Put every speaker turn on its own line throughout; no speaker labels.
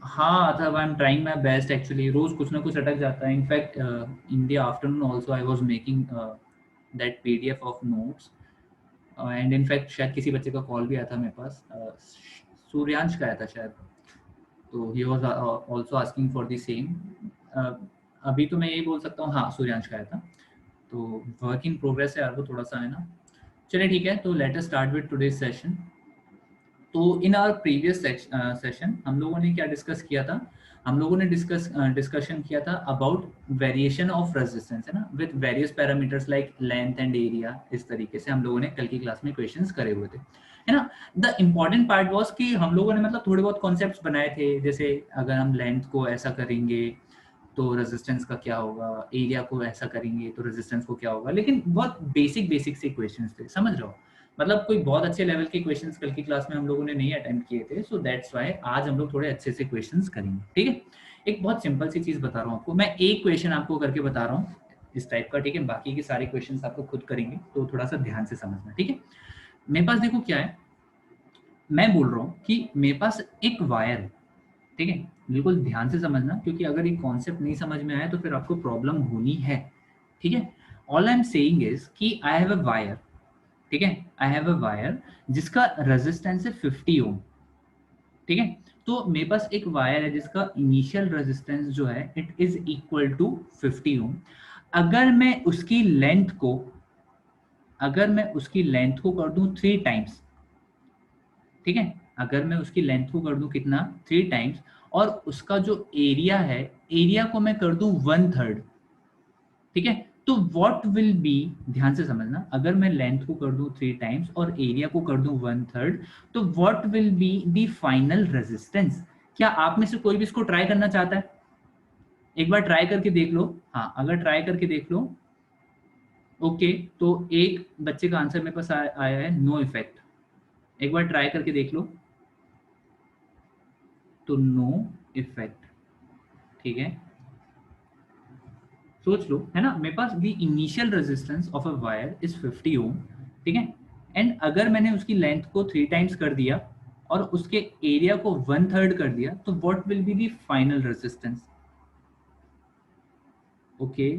हाँ मतलब I am trying my best actually, रोज कुछ ना कुछ अटक जाता है. In fact in the afternoon also I was making that PDF of notes. And in fact शायद किसी बच्चे का कॉल भी आया था मेरे पास, सूर्यांश का आया था शायद, तो he was also asking for the same. अभी तो मैं यही बोल सकता हूँ, हाँ सूर्यांश का आया था. तो वर्क इन प्रोग्रेस है यार, वो थोड़ा सा है ना. चलिए ठीक है, तो let us start with today's session. तो इन आवर प्रीवियस सेशन हम लोगों ने क्या डिस्कस किया था? हम लोगों ने डिस्कशन किया था अबाउट वेरिएशन ऑफ रेजिस्टेंस, है ना, with various parameters like length and area. इस तरीके से हम लोगों ने कल की क्लास में क्वेश्चंस करे हुए थे, है ना. द इम्पॉर्टेंट पार्ट वाज कि हम लोगों ने मतलब थोड़े बहुत कॉन्सेप्ट्स बनाए थे, जैसे अगर हम लेंथ को ऐसा करेंगे तो रेजिस्टेंस का क्या होगा, एरिया को ऐसा करेंगे तो रेजिस्टेंस को क्या होगा. लेकिन बहुत बेसिक बेसिक से क्वेश्चंस थे, समझ रहे हो. मतलब कोई बहुत अच्छे लेवल के क्वेश्चंस कल की क्लास में हम लोगों ने नहीं अटेम्प्ट किए थे. सो दैट्स व्हाई आज हम लोग थोड़े अच्छे से क्वेश्चंस करेंगे, ठीक है. एक बहुत सिंपल सी चीज बता रहा हूँ आपको, मैं एक क्वेश्चन आपको करके बता रहा हूँ इस टाइप का, ठीक है. बाकी के सारे क्वेश्चंस आपको खुद करेंगे, तो थोड़ा सा ध्यान से समझना, ठीक है. मेरे पास देखो क्या है, मैं बोल रहा हूँ कि मेरे पास एक वायर है, ठीक है. बिल्कुल ध्यान से समझना, क्योंकि अगर ये कॉन्सेप्ट नहीं समझ में आया तो फिर आपको प्रॉब्लम होनी है, ठीक है. All I am saying is कि आई हैव अ वायर, ठीक है. आई हैव अ वायर जिसका रेजिस्टेंस है 50 ओम, ठीक है. तो मेरे पास एक वायर है जिसका इनिशियल रेजिस्टेंस जो है इट इज इक्वल टू 50 ओम. अगर मैं उसकी लेंथ को कर दूं 3 टाइम्स, ठीक है. अगर मैं उसकी लेंथ को कर दूं कितना, 3 टाइम्स, और उसका जो एरिया है, एरिया को मैं कर दूं 1/3, ठीक है. तो व्हाट विल बी, ध्यान से समझना, अगर मैं लेंथ को कर दूं 3 टाइम्स और एरिया को कर दूं 1/3, तो what will be the final resistance. क्या आप में से कोई भी इसको ट्राई करना चाहता है? एक बार ट्राई करके देख लो. हाँ, अगर ट्राई करके देख लो, ओके. तो एक बच्चे का आंसर मेरे पास आया है नो इफेक्ट. एक बार ट्राई करके देख लो, तो नो इफेक्ट, ठीक है. सोच लो, है ना. मेरे पास the initial resistance of a wire is 50 ohm, ठीक है. एंड अगर मैंने उसकी लेंथ को 3 टाइम्स कर दिया और उसके एरिया को 1/3 कर दिया, तो what will be the final resistance. Okay,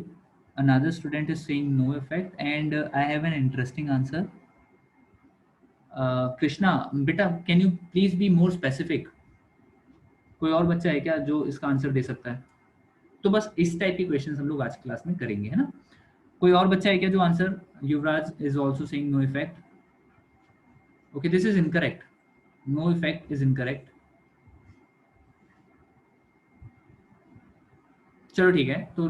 another student is saying no effect, and I have an interesting answer. Krishna, बेटा can you please be more specific. कोई और बच्चा है क्या जो इसका आंसर दे सकता है? तो बस इस टाइप के क्वेश्चंस हम लोग आज क्लास में करेंगे, है ना. कोई और बच्चा है क्या जो answer, Yuvraj is also saying no effect. Okay, this is incorrect. No effect is incorrect. चलो ठीक है, तो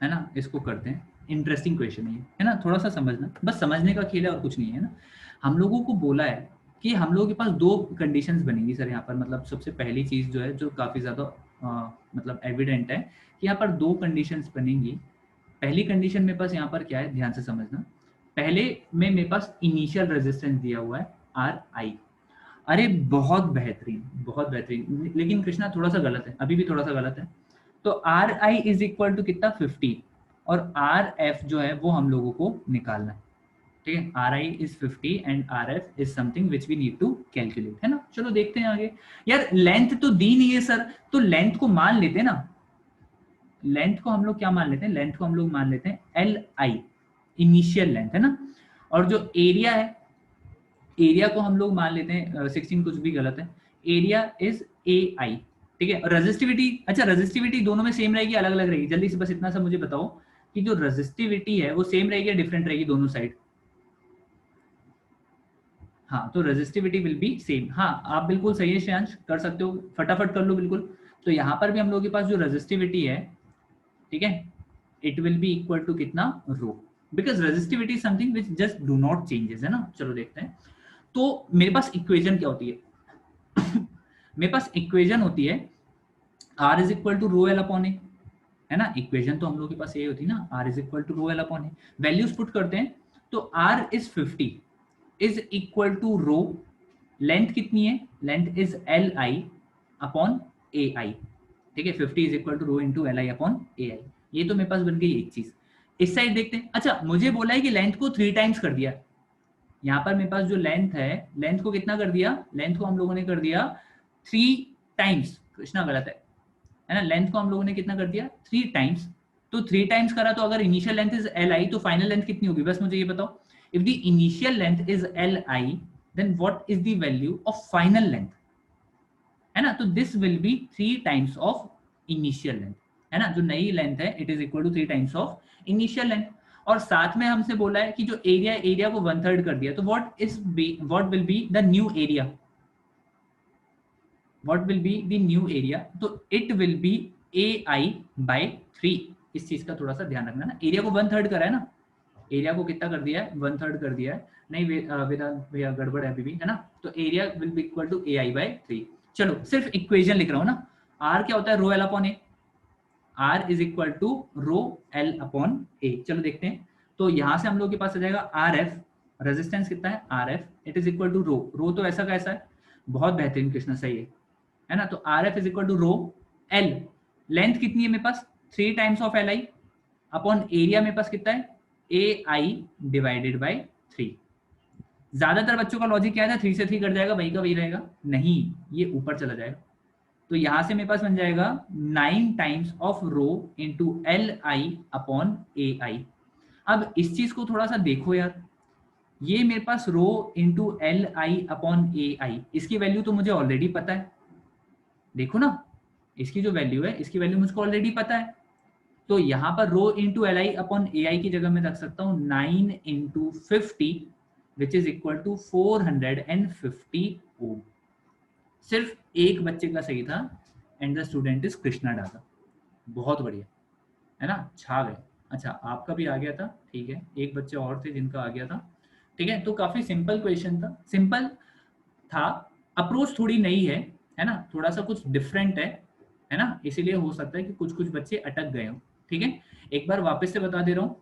है ना, इसको करते हैं. इंटरेस्टिंग क्वेश्चन है ना. थोड़ा सा समझना, बस समझने का खेल है और कुछ नहीं है ना. हम लोगों को बोला है कि हम लोगों के पास 2 कंडीशंस बनेंगी सर यहाँ पर. मतलब सबसे पहली चीज जो है, जो काफी ज्यादा मतलब एविडेंट है, कि यहाँ पर 2 कंडीशंस बनेंगी. पहली कंडीशन मेरे पास यहाँ पर क्या है, ध्यान से समझना. पहले में मेरे पास इनिशियल रेजिस्टेंस दिया हुआ है RI. अरे बहुत बेहतरीन, बहुत बेहतरीन. लेकिन कृष्णा थोड़ा सा गलत है, अभी भी थोड़ा सा गलत है. तो RI इज इक्वल टू कितना, 50, और RF जो है वो हम लोगों को निकालना है, ठीक है. RI is 50 and RF is something which we need to calculate, है ना. चलो देखते हैं आगे. यार लेंथ तो दी नहीं है सर, तो लेंथ को मान लेते हैं ना. लेंथ को हम लोग क्या मान लेते हैं, लेंथ को हम लोग मान लेते हैं LI, इनिशियल लेंथ, है ना. और जो एरिया है, एरिया को हम लोग मान लेते हैं 16, कुछ भी गलत है. एरिया इज AI, ठीक है. रेजिस्टिविटी, अच्छा रेजिस्टिविटी दोनों में सेम रहेगी, अलग अलग रहेगी? जल्दी से बस इतना सा मुझे बताओ कि जो रेजिस्टिविटी है वो सेम रहेगी या डिफरेंट रहेगी दोनों साइड. हाँ, तो रेजिस्टिविटी विल बी सेम. हाँ, आप बिल्कुल सही है श्रेयांश, कर सकते हो, फटाफट कर लो बिल्कुल. तो यहाँ पर भी हम लोगों के पास जो रेजिस्टिविटी है, ठीक है, it will be equal to कितना, rho, because resistivity is something which just do not changes, है ना. चलो देखते हैं. तो मेरे पास इक्वेशन क्या होती है मेरे पास इक्वेशन होती है R is equal to rho L upon A, है ना. इक्वेशन तो हम लोग के पास ये होती है ना, R is equal to rho L upon A. Values put करते हैं, तो R is 50 is equal to rho, length कितनी है, length is LI upon AI, ठीक है. 50 is equal to rho into LI upon AI. ये तो मेरे पास बन गई एक चीज. इस साइड देखते हैं. अच्छा, मुझे बोला है कि लेंथ को 3 टाइम्स कर दिया, यहाँ पर मेरे पास जो लेंथ है, लेंथ को कितना कर दिया, लेंथ को हम लोगों ने कर दिया 3 टाइम्स, कृष्णा गलत है ना, लेंथ को हम लोगों ने कितना कर दिया 3 टाइम्स। तो 3 टाइम्स करा तो अगर initial length is L I तो फाइनल लेंथ कितनी होगी, बस मुझे ये बताओ। If the initial length is L I then what is the value of final length, है ना। तो this will be 3 times of initial length, है ना। जो नई लेंथ है it is equal to 3 times of initial length. और साथ में हमसे बोला है कि जो एरिया, एरिया को 1/3 कर दिया, तो what will be the new area, what will be the new area, तो it will be ai by 3। इस चीज का थोड़ा सा ध्यान रखना ना, एरिया को 1/3 करा है ना, एरिया को कितना कर दिया है 1/3 कर दिया है, नहीं वेदांत भैया गड़बड़ है अभी भी, है ना। तो area will be equal to ai by 3। चलो सिर्फ इक्वेशन लिख रहा हूँ ना, r क्या होता है rho L upon A, r is equal to rho L upon A. चलो देखते हैं, तो यहां से हम लोग के पास आ जाएगा आर एफ, रेजिस्टेंस कितना है R F, it is equal to rho, rho तो ऐसा कैसा है, बहुत बेहतरीन कृष्णा, सही है ना। तो R F is equal to rho L, length कितनी है मेरे पास 3 times of L I, upon area मेरे पास कितना है ए आई डिवाइडेड बाई 3। ज्यादातर बच्चों का लॉजिक क्या है, 3 से 3 कट जाएगा वही का वही रहेगा, नहीं ये ऊपर चला जाएगा। तो यहां से मेरे पास बन जाएगा 9 times of rho into L I upon A I. अब इस चीज को थोड़ा सा देखो यार, ये मेरे पास रो into L I upon A आई, इसकी वैल्यू तो मुझे ऑलरेडी पता है, देखो ना, इसकी जो वैल्यू है इसकी वैल्यू मुझको ऑलरेडी पता है। तो यहाँ पर rho into L I upon A I की जगह मैं रख सकता हूँ 9 into 50 which is equal to 450 ohm. सिर्फ एक बच्चे का सही था and the student is Krishna Daga, बहुत बढ़िया, है ना, छा गए। अच्छा आपका भी आ गया था, ठीक है, एक बच्चे और थे जिनका आ गया था, ठीक है। तो काफी सिंपल क्वेश्चन था, सिंपल था, अप्रोच थोड़ी नई है ना, थोड़ा सा कुछ डिफरेंट है ना, इसीलिए हो सकता है कि कुछ कुछ बच्चे अटक गए हो, ठीक है। एक बार वापस से बता दे रहा हूँ,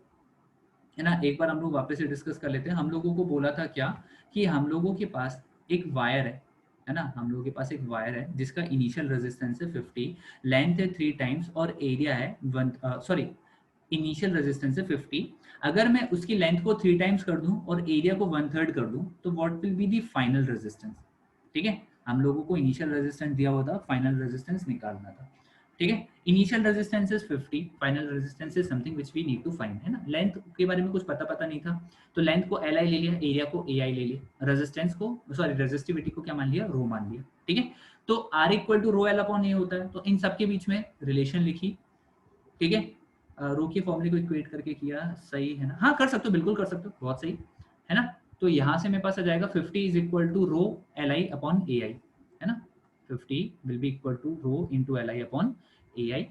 है ना, एक बार हम लोग वापस से डिस्कस कर लेते हैं। हम लोगों को बोला था क्या कि हम लोगों के पास एक वायर है ना, हम लोगों के पास एक वायर है जिसका इनिशियल रेजिस्टेंस है 50, लेंथ है 3 टाइम्स और एरिया है 1, सॉरी इनिशियल रेजिस्टेंस है 50। अगर मैं उसकी लेंथ को 3 टाइम्स कर दूं और एरिया को 1/3 कर दूं तो what will be the final resistance, ठीक है। हम लोगों को इनिशियल रेजिस्टेंस दिया हुआ था, फाइनल रेजिस्टेंस निकालना था, ठीक है। Initial resistance is 50, final resistance is something which we need to find, है ना। लेंथ के बारे में कुछ पता नहीं था, तो लेंथ को एल आई ले लिया, एरिया को ए आई ले लिया, रेजिस्टेंस को सॉरी रेजिस्टिविटी को क्या मान लिया रो मान लिया, ठीक है। तो R equal to rho L upon A होता है, तो इन सबके बीच में रिलेशन लिखी, ठीक है। रो के फॉर्मूले को इक्वेट करके किया, सही है ना, हाँ कर सकते हो, बिल्कुल कर सकते हो, बहुत सही, है ना। तो यहाँ से मेरे पास आ जाएगा 50 is equal to rho L I upon A I, है ना। 50 will be equal to rho into L I upon A I,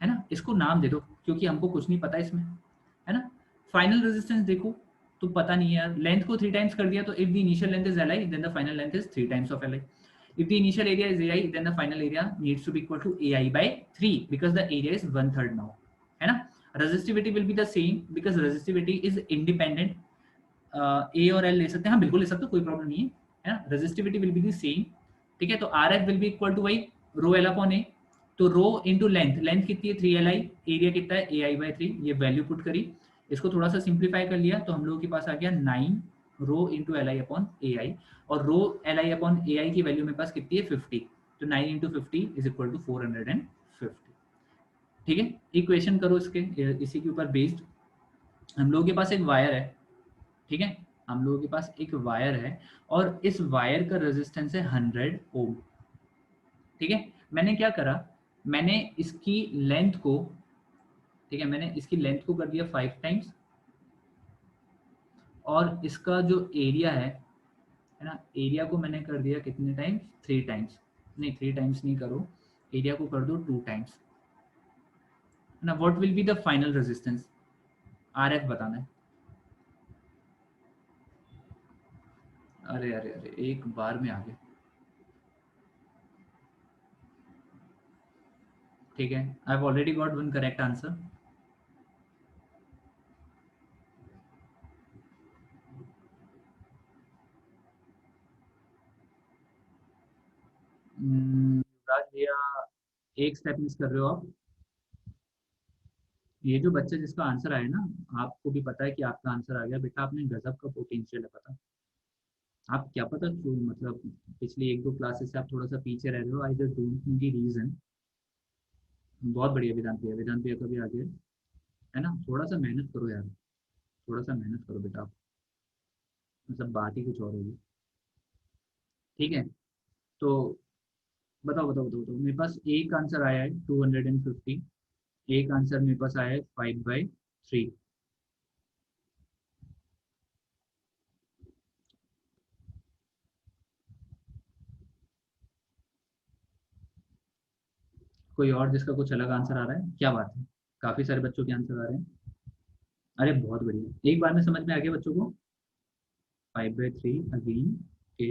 है ना। इसको नाम दे दो क्योंकि हमको कुछ नहीं पता इसमें, है ना। फाइनल रेजिस्टेंस देखो तो पता नहीं है यार, लेंथ को 3 टाइम्स कर दिया, तो if the initial length is L I then the final length is 3 times of L I. If the initial area is AI, then the final area needs to be equal to AI by 3 because the area is 1/3 now, है ना। Resistivity will be the same because resistivity is independent. A और L ले सकते हैं, हाँ बिल्कुल ले सकते हो, कोई प्रॉब्लम नहीं है ना। Resistivity will be the same, ठीक है। तो RF will be equal to वही रो एल अपॉन ए, तो रो इंटू लेंथ, लेंथ कितनी है 3li, एरिया कितना है AI by 3, ये वैल्यू पुट करी, इसको थोड़ा सा सिंप्लीफाई कर लिया तो हम लोगों के पास आ गया 9 रो into L I upon A I, और रो L I upon A I की वैल्यू मेरे पास कितनी है 50, तो 9 इंटू 50 इज इक्वल टू 450, ठीक है। इक्वेशन करो इसके, इसी के ऊपर बेस्ड हम लोगों के पास एक वायर है, ठीक है, हम लोगों के पास एक वायर है और इस वायर का रेजिस्टेंस है 100 ओम, ठीक है। मैंने क्या करा, मैंने इसकी लेंथ को, ठीक है, मैंने इसकी लेंथ को कर दिया 5 टाइम्स और इसका जो एरिया है ना, एरिया को मैंने कर दिया कितने टाइम्स 3 टाइम्स, नहीं 3 टाइम्स नहीं करो, एरिया को कर दो 2 टाइम्स, है ना। What will be the final resistance, R F बताना है। अरे अरे अरे एक बार में आ गए, ठीक है, I have already got one correct answer. Yuvraj भैया एक स्टेप मिस कर रहे हो आप, ये जो बच्चा जिसका आंसर आया ना, आपको भी पता है कि आपका आंसर आ गया बेटा, आपने गजब का पोटेंशियल है, पता, आप क्या पता क्यों, मतलब पिछली एक दो क्लासेस से आप थोड़ा सा पीछे रह रहे हो, I just don't know the reason. बहुत बढ़िया वेदांत भैया, वेदांत भैया कभी आगे है ना, थोड़ा सा मेहनत करो यार, थोड़ा सा मेहनत करो बेटा आप, मतलब बात ही कुछ और होगी। ठीक है, तो बताओ, मेरे पास एक आंसर आया है 250, एक आंसर मेरे पास आया है 5/3। कोई और जिसका कुछ अलग आंसर आ रहा है, क्या बात है, काफी सारे बच्चों के आंसर आ रहे हैं। अरे बहुत बढ़िया, एक बार में समझ में आ गया बच्चों को। 5/3 अगेन। के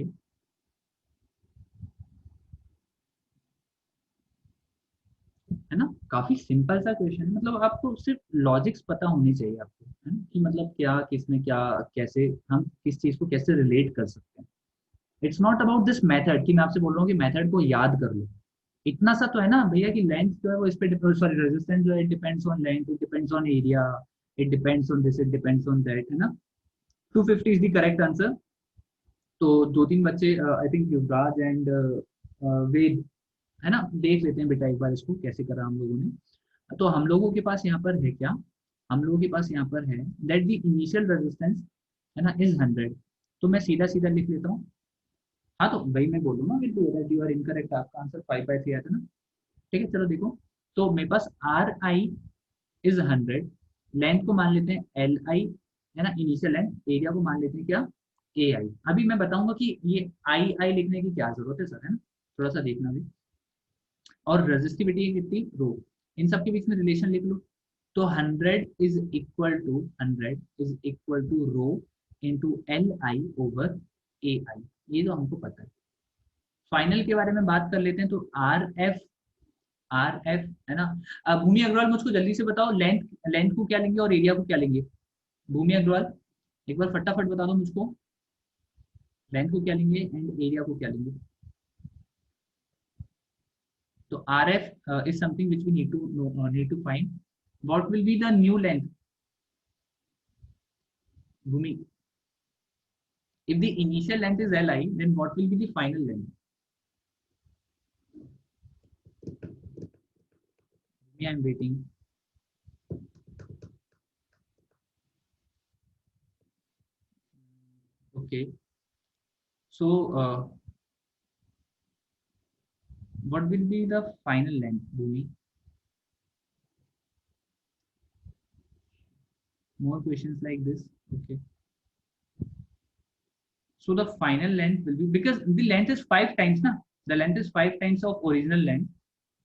है ना, काफी सिंपल सा क्वेश्चन है, मतलब आपको सिर्फ लॉजिक्स पता होनी चाहिए आपको, है ना, कि मतलब क्या किसमें क्या, कैसे हम किस चीज को कैसे रिलेट कर सकते हैं। It's not about this method कि मैं आपसे बोल रहा हूँ कि मेथड को याद कर लो। इतना सा तो है ना भैया कि लेंथ जो है वो इस पे, सॉरी रेजिस्टेंस जो है depends on length, it depends on area, it depends on this, it depends on that, है ना। 250 इज द करेक्ट आंसर। तो दो तीन बच्चे, आई थिंक युवराज एंड वेद, है ना, देख लेते हैं बेटा एक बार इसको कैसे करा हम लोगों ने। तो हम लोगों के पास यहाँ पर है क्या, हम लोगों के पास यहाँ पर है दैट द इनिशियल रेजिस्टेंस, है ना, इज 100। तो मैं सीधा सीधा लिख लेता हूँ। हाँ तो वही मैं बोलूँ ना बिल्कुल, दैट यू आर इनकरेक्ट, आपका आंसर 5/3 आया था ना। ठीक है, चलो देखो। तो मेरे पास Ri is 100, लेंथ को मान लेते हैं Li, है ना, इनिशियल लेंथ, एरिया को मान लेते हैं क्या, Ai। अभी मैं बताऊंगा कि ये आई लिखने की क्या जरूरत है सर, है ना, थोड़ा सा देखना भी। और रेजिस्टिविटी है कितनी, रो, इन सबके बीच में रिलेशन लिख लो। तो 100 is equal to rho into Li/ai, ये तो हमको पता है। फाइनल के बारे में बात कर लेते हैं, तो आर एफ है ना। भूमि अग्रवाल मुझको जल्दी से बताओ, लेंथ लेंथ को क्या लेंगे और एरिया को क्या लेंगे। भूमि अग्रवाल एक बार फटाफट बता दो मुझको, लेंथ को क्या लेंगे एंड एरिया को क्या लेंगे। तो R F is something which we need to find, what will be the new length. Bhumi, if the initial length is Li, then what will be the final length? I am waiting. Okay. So, what will be the final length, Bhumi? More questions like this. Okay. So the final length will be, because the length is 5 times ना, the length is 5 times of original length.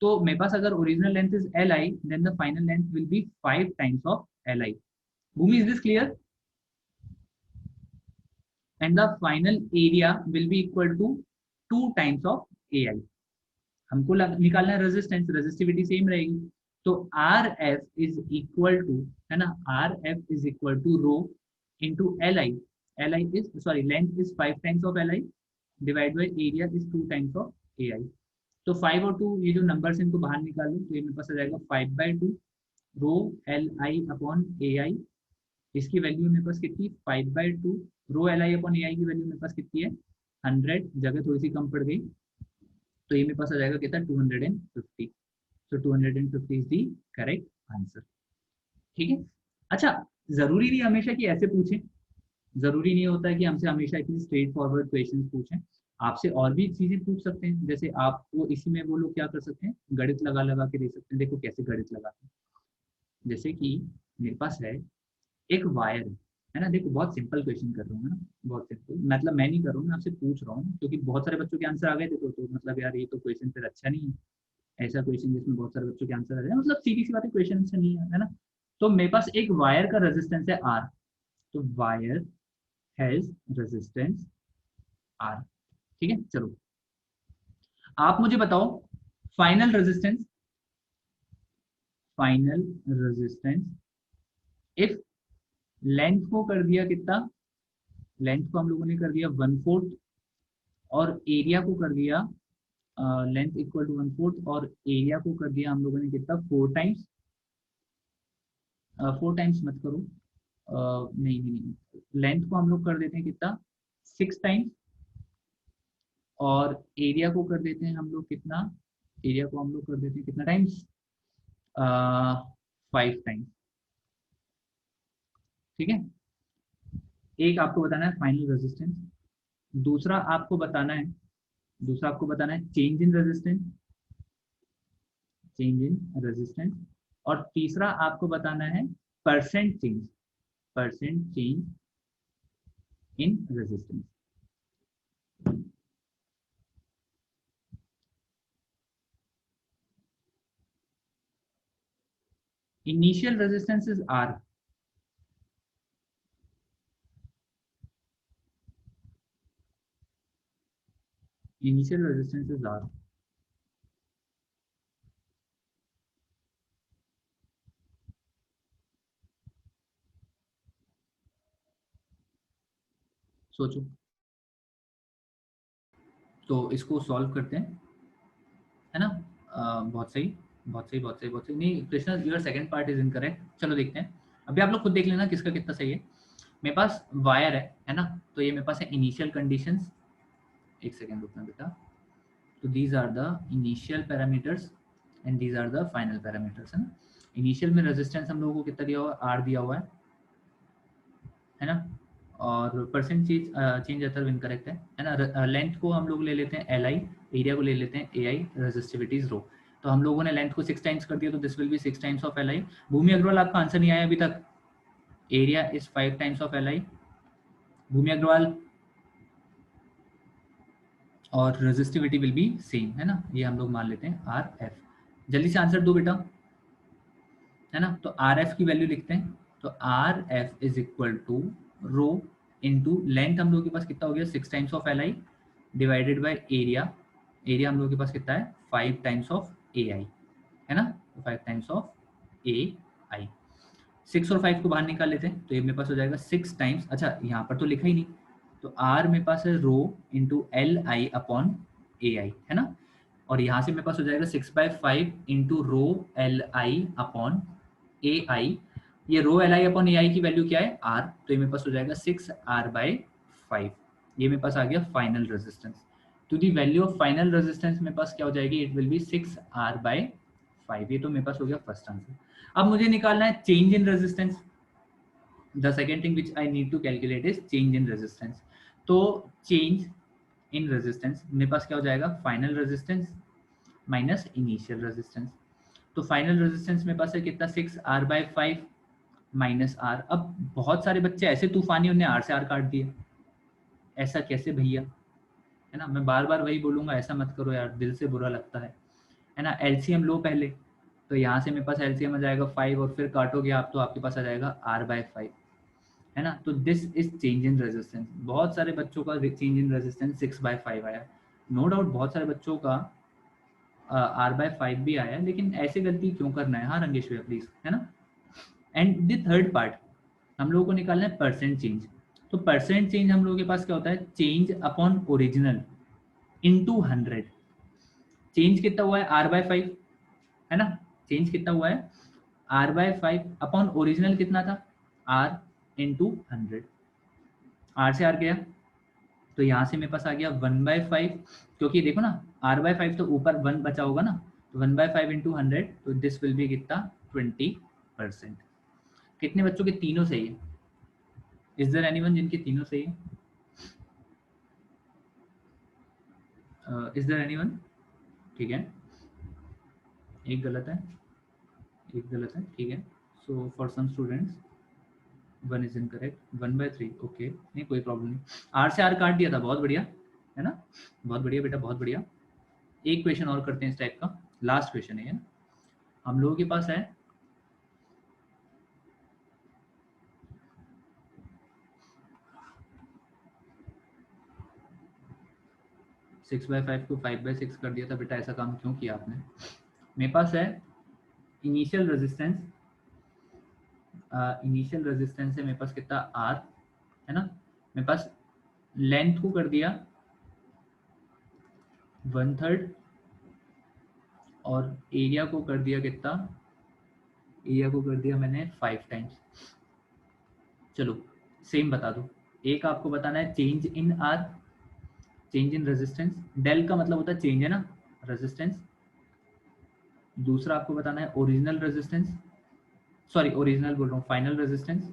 तो मेरे पास अगर original length is Li, then the final length will be 5 times of Li. Bhumi, is this clear? And the final area will be equal to 2 times of Ai. हमको निकालना है resistance, resistivity same रहेगी। तो R F is equal to, है ना, R F is equal to rho into L I, L I is sorry length is 5 times of L I divide by area is 2 times of A I. तो 5 और 2 ये जो number इनको बाहर निकाल लो, तो ये मेरे पास आ जाएगा 5/2 रो एल आई अपॉन ए आई। इसकी वैल्यू मेरे पास कितनी, 5/2 रो L I upon A I की वैल्यू मेरे पास कितनी है 100, जगह थोड़ी सी कम पड़ गई, तो ये मेरे पास आ जाएगा कितना 250। तो 250 इज दी करेक्ट आंसर। ठीक है। अच्छा, जरूरी नहीं हमेशा कि ऐसे पूछें, जरूरी नहीं होता है कि हमसे हमेशा इतनी स्ट्रेट फॉरवर्ड क्वेश्चन पूछें। आपसे और भी चीजें पूछ सकते हैं, जैसे आपको इसी में वो लोग क्या कर सकते हैं, गणित लगा लगा के दे सकते हैं। देखो कैसे गणित लगाते हैं, जैसे कि मेरे पास है एक वायर है ना, देखो बहुत सिंपल क्वेश्चन कर रहा हूँ, है ना, बहुत सिंपल, मतलब मैं नहीं कर रहा हूँ, मैं आपसे पूछ रहा हूँ क्योंकि बहुत सारे बच्चों के आंसर आ गए थे, तो मतलब यार ये तो क्वेश्चन फिर अच्छा नहीं है। ऐसा क्वेश्चन जिसमें बहुत सारे बच्चों के आंसर आ रहे हैं, मतलब सीधी सी बात है, क्वेश्चन से नहीं है ना। तो मेरे पास एक वायर का रेजिस्टेंस है आर, तो वायर हैज रेजिस्टेंस आर। ठीक है, चलो आप मुझे बताओ final resistance, final resistance if length को कर दिया कितना, लेंथ को हम लोगों ने कर दिया 1/4 और एरिया को कर दिया लेंथ इक्वल टू 1/4 और एरिया को कर दिया हम लोगों ने कितना 4 टाइम्स, 4 टाइम्स मत करो, नहीं नहीं नहीं, लेंथ को हम लोग कर देते हैं कितना 6 टाइम्स और एरिया को कर देते हैं हम लोग कितना, एरिया को हम लोग कर देते हैं कितना टाइम्स, 5 टाइम्स। ठीक है, एक आपको बताना है फाइनल रेजिस्टेंस, दूसरा आपको बताना है, दूसरा आपको बताना है change in resistance, change in resistance, और तीसरा आपको बताना है percent change, percent change in resistance. Initial resistance is R, initial resistance is R. सोचो, तो इसको सॉल्व करते हैं, है ना। बहुत सही, बहुत सही, बहुत सही, बहुत सही। नहीं Krishna, your second part is incorrect. चलो देखते हैं, अभी आप लोग खुद देख लेना किसका कितना सही है। मेरे पास वायर है ना, तो ये मेरे पास है इनिशियल कंडीशंस। एक सेकेंड रुकना बेटा। तो these are the initial parameters and these are the final parameters, है ना। इनिशियल में रेजिस्टेंस हम लोगों को कितना दिया हुआ है, आर दिया हुआ है ना। और परसेंट चेंज अतर इनकरेक्ट है ना। लेंथ को हम लोग ले लेते हैं एल आई, एरिया को ले लेते हैं ए आई, रेजिस्टिविटी इज रो। तो हम लोगों ने लेंथ को 6 टाइम्स कर दिया, तो this will be 6 times of L I. Bhumi Agarwal आपका आंसर नहीं आया अभी तक, area is 5 times of L I, Bhumi Agarwal, और रेजिस्टिविटी विल बी सेम, है ना। ये हम लोग मान लेते हैं आर एफ। जल्दी से आंसर दो बेटा, है ना। तो आर एफ की वैल्यू लिखते हैं, तो R F is equal to rho into length हम लोग के पास कितना हो गया, 6 times of L I, divided by area, area हम लोग के पास कितना है, 5 टाइम्स ऑफ ए आई, है ना। तो 5 टाइम्स ऑफ ए आई, 6 और 5 को बाहर निकाल लेते हैं, तो ये मेरे पास हो जाएगा 6 टाइम्स, अच्छा यहाँ पर तो लिखा ही नहीं, तो आर मेरे पास है रो into L I upon A I, है ना। और यहाँ से मेरे पास हो जाएगा 6/5 into rho L I upon A I. ये rho L I upon A I की वैल्यू क्या है, आर, तो ये मेरे पास हो जाएगा 6R/5। ये मेरे पास आ गया फाइनल रेजिस्टेंस। तो दी वैल्यू ऑफ फाइनल रेजिस्टेंस मेरे पास क्या हो जाएगी, इट विल बी 6R/5। ये तो मेरे पास हो गया फर्स्ट आंसर। अब मुझे निकालना है change in resistance. The second thing which I need to calculate is change in resistance. तो चेंज इन रेजिस्टेंस मेरे पास क्या हो जाएगा, final resistance minus initial resistance. तो फाइनल रेजिस्टेंस मेरे पास है कितना, 6R/5 माइनस आर। अब बहुत सारे बच्चे ऐसे तूफानी, उन्हें आर से आर काट दिया, ऐसा कैसे भैया, है ना। मैं बार बार वही बोलूंगा, ऐसा मत करो यार, दिल से बुरा लगता है ना। एलसीएम लो पहले, तो यहाँ से मेरे पास एलसीएम आ जाएगा 5, और फिर काटोगे आप तो आपके पास आ जाएगा R/5, है ना। तो this is change in resistance. बहुत सारे बच्चों का चेंज इन रेजिस्टेंस 6/5 आया, नो डाउट बहुत सारे बच्चों का R/5 भी आया, लेकिन ऐसे गलती क्यों करना है, हाँ रंगेश भैया प्लीज, है ना। एंड द थर्ड पार्ट हम लोगों को निकालना है परसेंट चेंज। तो परसेंट चेंज हम लोगों के पास क्या होता है, change upon original into 100। Change कितना हुआ है, R/5, है ना। चेंज कितना हुआ है, R/5 अपॉन ओरिजिनल कितना था, R इंटू 100। आर से आर गया, तो यहाँ से मेरे पास आ गया 1/5, क्योंकि देखो ना R/5 तो ऊपर 1 बचा होगा ना, तो 1/5 इंटू 100, तो दिस विल बी कितना, 20%। कितने बच्चों के तीनों सही है, इज देयर एनीवन जिनके तीनों सही है, इज देयर एनीवन, ठीक है। एक गलत है, एक गलत है, ठीक है। So for some students 1 is incorrect, 1/3, okay, नहीं कोई प्रॉब्लम नहीं। आर से आर काट दिया था, बहुत बढ़िया, है ना। बहुत बढ़िया बेटा, बहुत बढ़िया। एक क्वेश्चन और करते हैं इस टाइप का, लास्ट क्वेश्चन है ना हम लोगों के पास है। 6/5 को 5/6 कर दिया था बेटा, ऐसा काम क्यों किया आपने। मेरे पास है इनिशियल रेजिस्टेंस, इनिशियल रेजिस्टेंस है मेरे पास कितना, आर, है ना। मेरे पास लेंथ को कर दिया 1/3, और एरिया को कर दिया कितना, एरिया को कर दिया मैंने 5 टाइम्स। चलो सेम बता दो, एक आपको बताना है change in R, change in resistance, del का मतलब होता है चेंज है ना, रेजिस्टेंस। दूसरा आपको बताना है ओरिजिनल रेजिस्टेंस, सॉरी ओरिजिनल बोल रहा हूँ, फाइनल रेजिस्टेंस।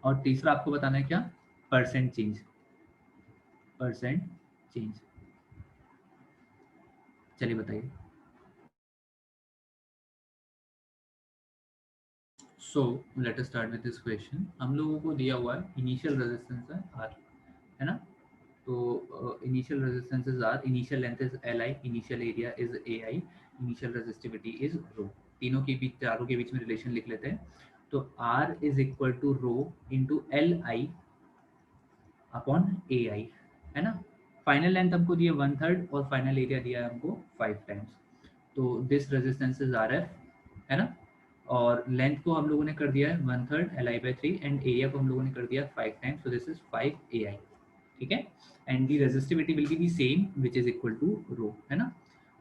और तीसरा आपको बताना है क्या, परसेंट चेंज, परसेंट चेंज। चलिए बताइए। So let us start with this question. हम लोगों को दिया हुआ है इनिशियल रेजिस्टेंस है आर, है ना। तो initial resistance is R, initial length is L I, initial area is A I, initial resistivity is rho. तीनों के बीच, चारों के बीच में रिलेशन लिख लेते हैं। तो R is equal to rho into L I upon A I, है ना। फाइनल लेंथ हमको दिया 1/3 और फाइनल एरिया दिया है हमको 5 टाइम्स। तो this resistance is are F, है ना। और लेंथ को हम लोगों ने कर दिया है 1/3 L I by 3 and area को हम लोगों ने कर दिया 5 times, so this is 5 A I, ठीक है। And the resistivity will be the same which is equal to rho, है ना।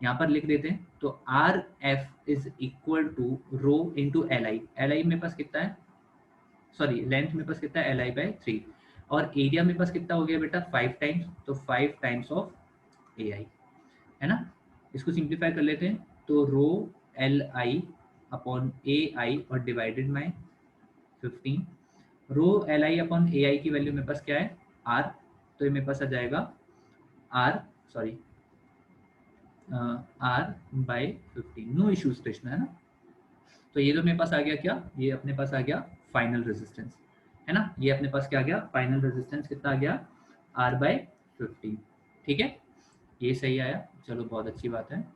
यहाँ पर लिख देते हैं। तो R F is equal to rho into L I, L I मेरे पास कितना है, सॉरी लेंथ मेरे पास कितना है एल आई बाई 3, और एरिया मेरे पास कितना हो गया बेटा 5 टाइम्स, तो 5 टाइम्स ऑफ ए आई, है ना। इसको सिंप्लीफाई कर लेते हैं। तो रो L I upon A I और divided by 15, rho L I upon A I की वैल्यू मेरे पास क्या है आर, तो ये मेरे पास आ जाएगा R, sorry R by 15, no issues Krishna, है ना। तो ये तो मेरे पास आ गया क्या, ये अपने पास आ गया फाइनल रेजिस्टेंस, है ना। ये अपने पास क्या आ गया, फाइनल रेजिस्टेंस कितना आ गया, आर बाई 15, ठीक है। ये सही आया, चलो बहुत अच्छी बात है।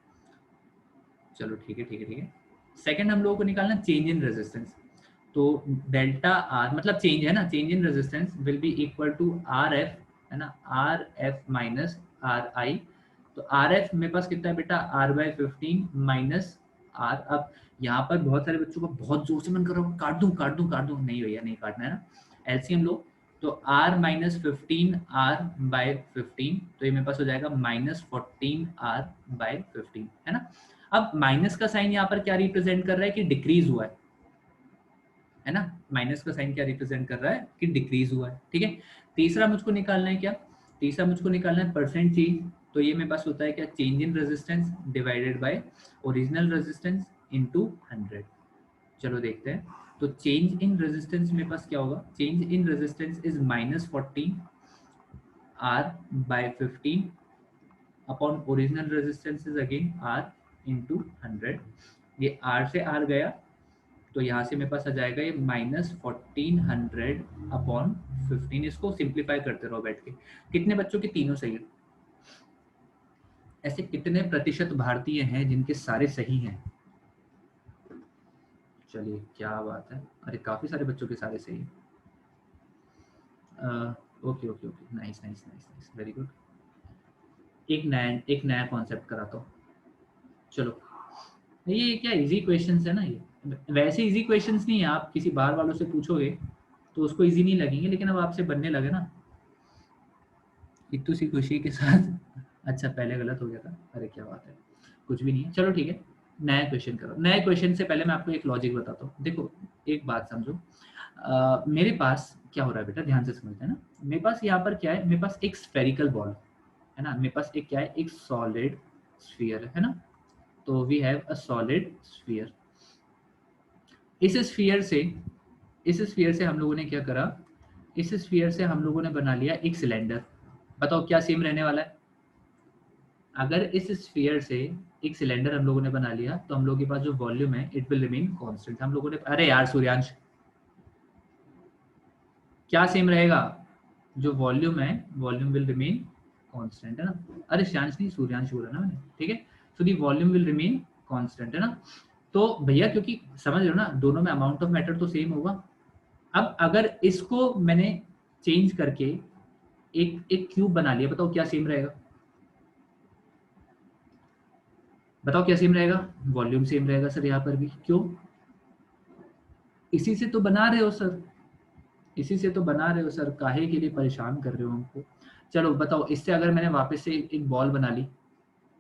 चलो ठीक है ठीक है ठीक है। सेकंड हम लोगों को निकालना चेंज इन रेजिस्टेंस। तो डेल्टा आर मतलब चेंज है ना, change in resistance will be equal to R F, है ना, R F minus R I. तो आर एफ मेरे पास कितना है बेटा आर बाई 15 माइनस आर। अब यहाँ पर बहुत सारे बच्चों को बहुत जोर से मन कर रहा है काट दूं काट दूं काट दूं, नहीं भैया नहीं काटना है ना, एलसीएम लो। तो r माइनस 15 r बाय 15, तो ये मेरे पास हो जाएगा माइनस 14 r बाय 15, है ना। अब माइनस का साइन यहाँ पर क्या रिप्रेजेंट कर रहा है कि डिक्रीज हुआ है ना। माइनस का साइन क्या रिप्रेजेंट कर रहा है कि डिक्रीज हुआ है, ठीक है। तीसरा मुझको निकालना है क्या, तीसरा मुझको निकालना है परसेंट चेंज। तो ये मेरे पास होता है क्या, change in resistance divided by original resistance into 100। चलो देखते हैं। तो चेंज इन रेजिस्टेंस मेरे पास क्या होगा, change in resistance is minus 14 R by 15 upon original resistance is again R into 100। ये आर से आर गया, तो यहाँ से मेरे पास आ जाएगा ये माइनस 1400 अपॉन 15। इसको सिंप्लीफाई करते रहो बैठ के। कितने बच्चों के तीनों सही है, ऐसे कितने प्रतिशत भारतीय हैं जिनके सारे सही हैं। चलिए क्या बात है, अरे काफी सारे बच्चों के सारे सही है। Okay okay okay, nice nice nice nice, very good. एक नया कॉन्सेप्ट कराता हूँ। चलो ये क्या इजी क्वेश्चंस है ना, ये वैसे इजी क्वेश्चंस नहीं है, आप किसी बाहर वालों से पूछोगे तो उसको इजी नहीं लगेंगे, लेकिन अब आपसे बनने लगे ना इतू सी खुशी के साथ। अच्छा पहले गलत हो गया था, अरे क्या बात है, कुछ भी नहीं है, चलो ठीक है। नया क्वेश्चन करो। नए क्वेश्चन से पहले मैं आपको एक लॉजिक बताता हूँ। देखो एक बात समझो, मेरे पास क्या हो रहा है बेटा, ध्यान से समझते हैं ना। मेरे पास यहाँ पर क्या है, मेरे पास एक स्फेरिकल बॉल है ना, मेरे पास एक क्या है, एक सॉलिड स्फीयर है ना। तो we have a solid sphere. इस स्फीयर से इस स्फीयर से हम लोगों ने क्या करा, इस स्फीयर से हम लोगों ने बना लिया एक सिलेंडर। बताओ क्या सेम रहने वाला है, अगर इस स्फीयर से एक सिलेंडर हम लोगों ने बना लिया तो हम लोगों के पास जो वॉल्यूम है इट विल रिमेन कांस्टेंट। हम लोगों ने, अरे यार सूर्यांश, क्या सेम रहेगा, जो वॉल्यूम है वॉल्यूम विल रिमेन कांस्टेंट, है ना। अरे श्यांश नहीं सूर्यांश बोला ना मैंने, ठीक है। So the volume will remain constant, है ना। तो भैया क्योंकि समझ रहे हो ना, दोनों में अमाउंट ऑफ मैटर तो सेम होगा। अब अगर इसको मैंने चेंज करके एक एक क्यूब बना लिया, बताओ क्या सेम रहेगा, बताओ क्या सेम रहेगा, वॉल्यूम सेम रहेगा सर। यहाँ पर भी क्यों, इसी से तो बना रहे हो सर, इसी से तो बना रहे हो सर, काहे के लिए परेशान कर रहे हो हमको। चलो बताओ, इससे अगर मैंने वापस से एक बॉल बना ली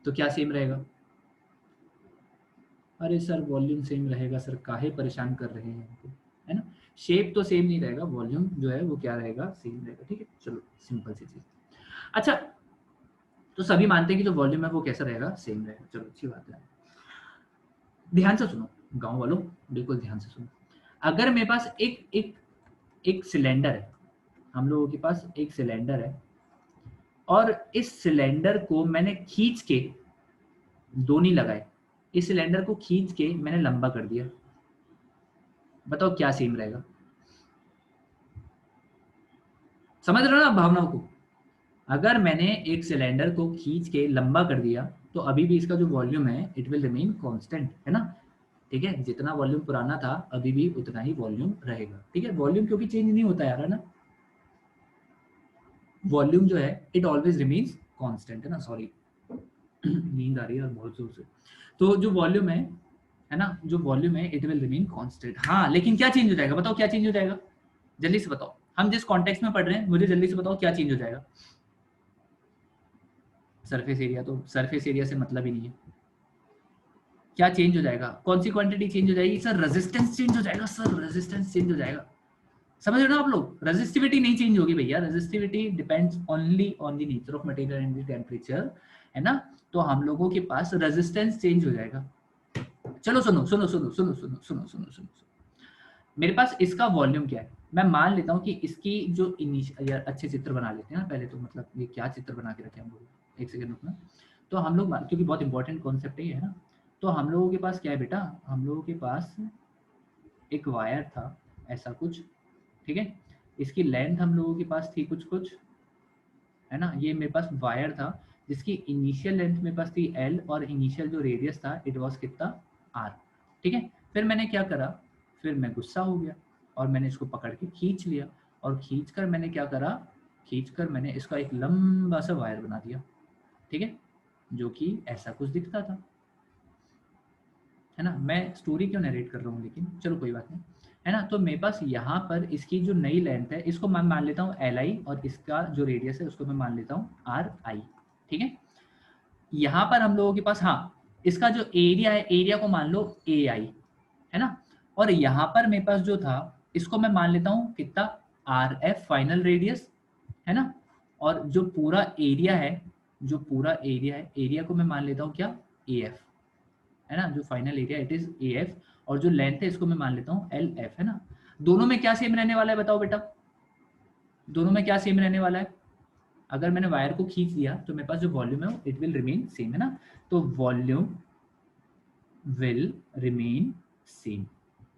तो क्या सेम रहेगा, अरे सर वॉल्यूम सेम रहेगा सर, काहे परेशान कर रहे हैं हमको, है ना। शेप तो सेम नहीं रहेगा, वॉल्यूम जो है वो क्या रहेगा, सेम रहेगा, ठीक है। चलो सिंपल सी चीज। अच्छा, तो सभी मानते हैं कि जो वॉल्यूम है वो कैसा रहेगा, सेम रहेगा। चलो अच्छी बात है, ध्यान से सुनो गांव वालों, बिल्कुल ध्यान से सुनो। अगर मेरे पास एक एक एक सिलेंडर है, हम लोगों के पास एक सिलेंडर है, और इस सिलेंडर को मैंने खींच के, दो नहीं लगाए, इस सिलेंडर को खींच के मैंने लंबा कर दिया, बताओ क्या सेम रहेगा? समझ रहे हो ना भावनाओं को? अगर मैंने एक सिलेंडर को खींच के लंबा कर दिया तो अभी भी इसका जो वॉल्यूम है इट विल रिमेन कांस्टेंट, है ना? ठीक है, जितना वॉल्यूम पुराना था अभी भी उतना ही वॉल्यूम रहेगा। ठीक है, वॉल्यूम क्योंकि चेंज नहीं होता यार, है ना? वॉल्यूम जो है इट ऑलवेज रिमेन्स कांस्टेंट, है ना? सॉरी नींद आ रही है और बहुत जोर से। तो जो वॉल्यूम है ना, जो वॉल्यूम है इट विल रिमेन कांस्टेंट। हाँ, लेकिन क्या चेंज हो जाएगा, बताओ क्या चेंज हो जाएगा? जल्दी से बताओ, हम जिस कॉन्टेक्स्ट में पढ़ रहे हैं मुझे जल्दी से बताओ क्या चेंज हो जाएगा? सरफेस एरिया, तो सरफेस एरिया से मतलब ही नहीं है। क्या चेंज हो जाएगा? कौन सी क्वांटिटी चेंज हो जाएगी सर? रेजिस्टेंस चेंज हो जाएगा सर, रेजिस्टेंस चेंज हो जाएगा। समझ रहे हो ना आप लोग? रेजिस्टिविटी नहीं चेंज होगी भैया, resistivity depends only on the nature of material and the temperature, है ना? तो हम लोगों के पास रेजिस्टेंस चेंज हो जाएगा। चलो सुनो सुनो सुनो सुनो सुनो सुनो सुनो सुनो, मेरे पास इसका वॉल्यूम क्या है, मैं मान लेता हूँ कि इसकी जो यार अच्छे चित्र बना लेते हैं ना पहले तो, मतलब ये क्या चित्र बना के रखे हम लोग, एक सेकंड रुकना। तो हम लोग, क्योंकि बहुत इंपॉर्टेंट कॉन्सेप्ट है ये, है ना? तो हम लोगों के पास क्या है बेटा, हम लोगों के पास एक वायर था ऐसा कुछ, ठीक है? इसकी लेंथ हम लोगों के पास थी कुछ कुछ, है ना? ये मेरे पास वायर था जिसकी इनिशियल लेंथ मेरे पास थी एल, और इनिशियल जो रेडियस था इट वाज कितना, आर। ठीक है, फिर मैंने क्या करा, फिर मैं गुस्सा हो गया और मैंने इसको पकड़ के खींच लिया, और खींच कर मैंने क्या करा, खींच कर मैंने इसका एक लंबा सा वायर बना दिया, ठीक है? जो कि ऐसा कुछ दिखता था, है ना? मैं स्टोरी क्यों नरेट कर रहा हूँ, लेकिन चलो कोई बात नहीं, है ना? तो मेरे पास यहाँ पर इसकी जो नई लेंथ है इसको मैं मान लेता हूँ एल आई, और इसका जो रेडियस है उसको मैं मान लेता हूँ आर आई, ठीक है? यहाँ पर हम लोगों के पास, हाँ, इसका जो एरिया है, एरिया को मान लो ए आई, है ना? और यहाँ पर मेरे पास जो था इसको मैं मान लेता हूँ कितना, आर एफ फाइनल रेडियस, है ना? और जो पूरा एरिया है, जो पूरा एरिया है, एरिया को मैं मान लेता हूँ क्या, ए एफ, है ना? जो final area it is A F, और जो लेंथ है इसको मैं मान लेता हूँ एल एफ, है ना? दोनों में क्या सेम रहने वाला है बताओ बेटा, दोनों में क्या सेम रहने वाला है? अगर मैंने वायर को खींच दिया तो मेरे पास जो वॉल्यूम है इट विल रिमेन सेम, है ना? तो वॉल्यूम विल रिमेन सेम।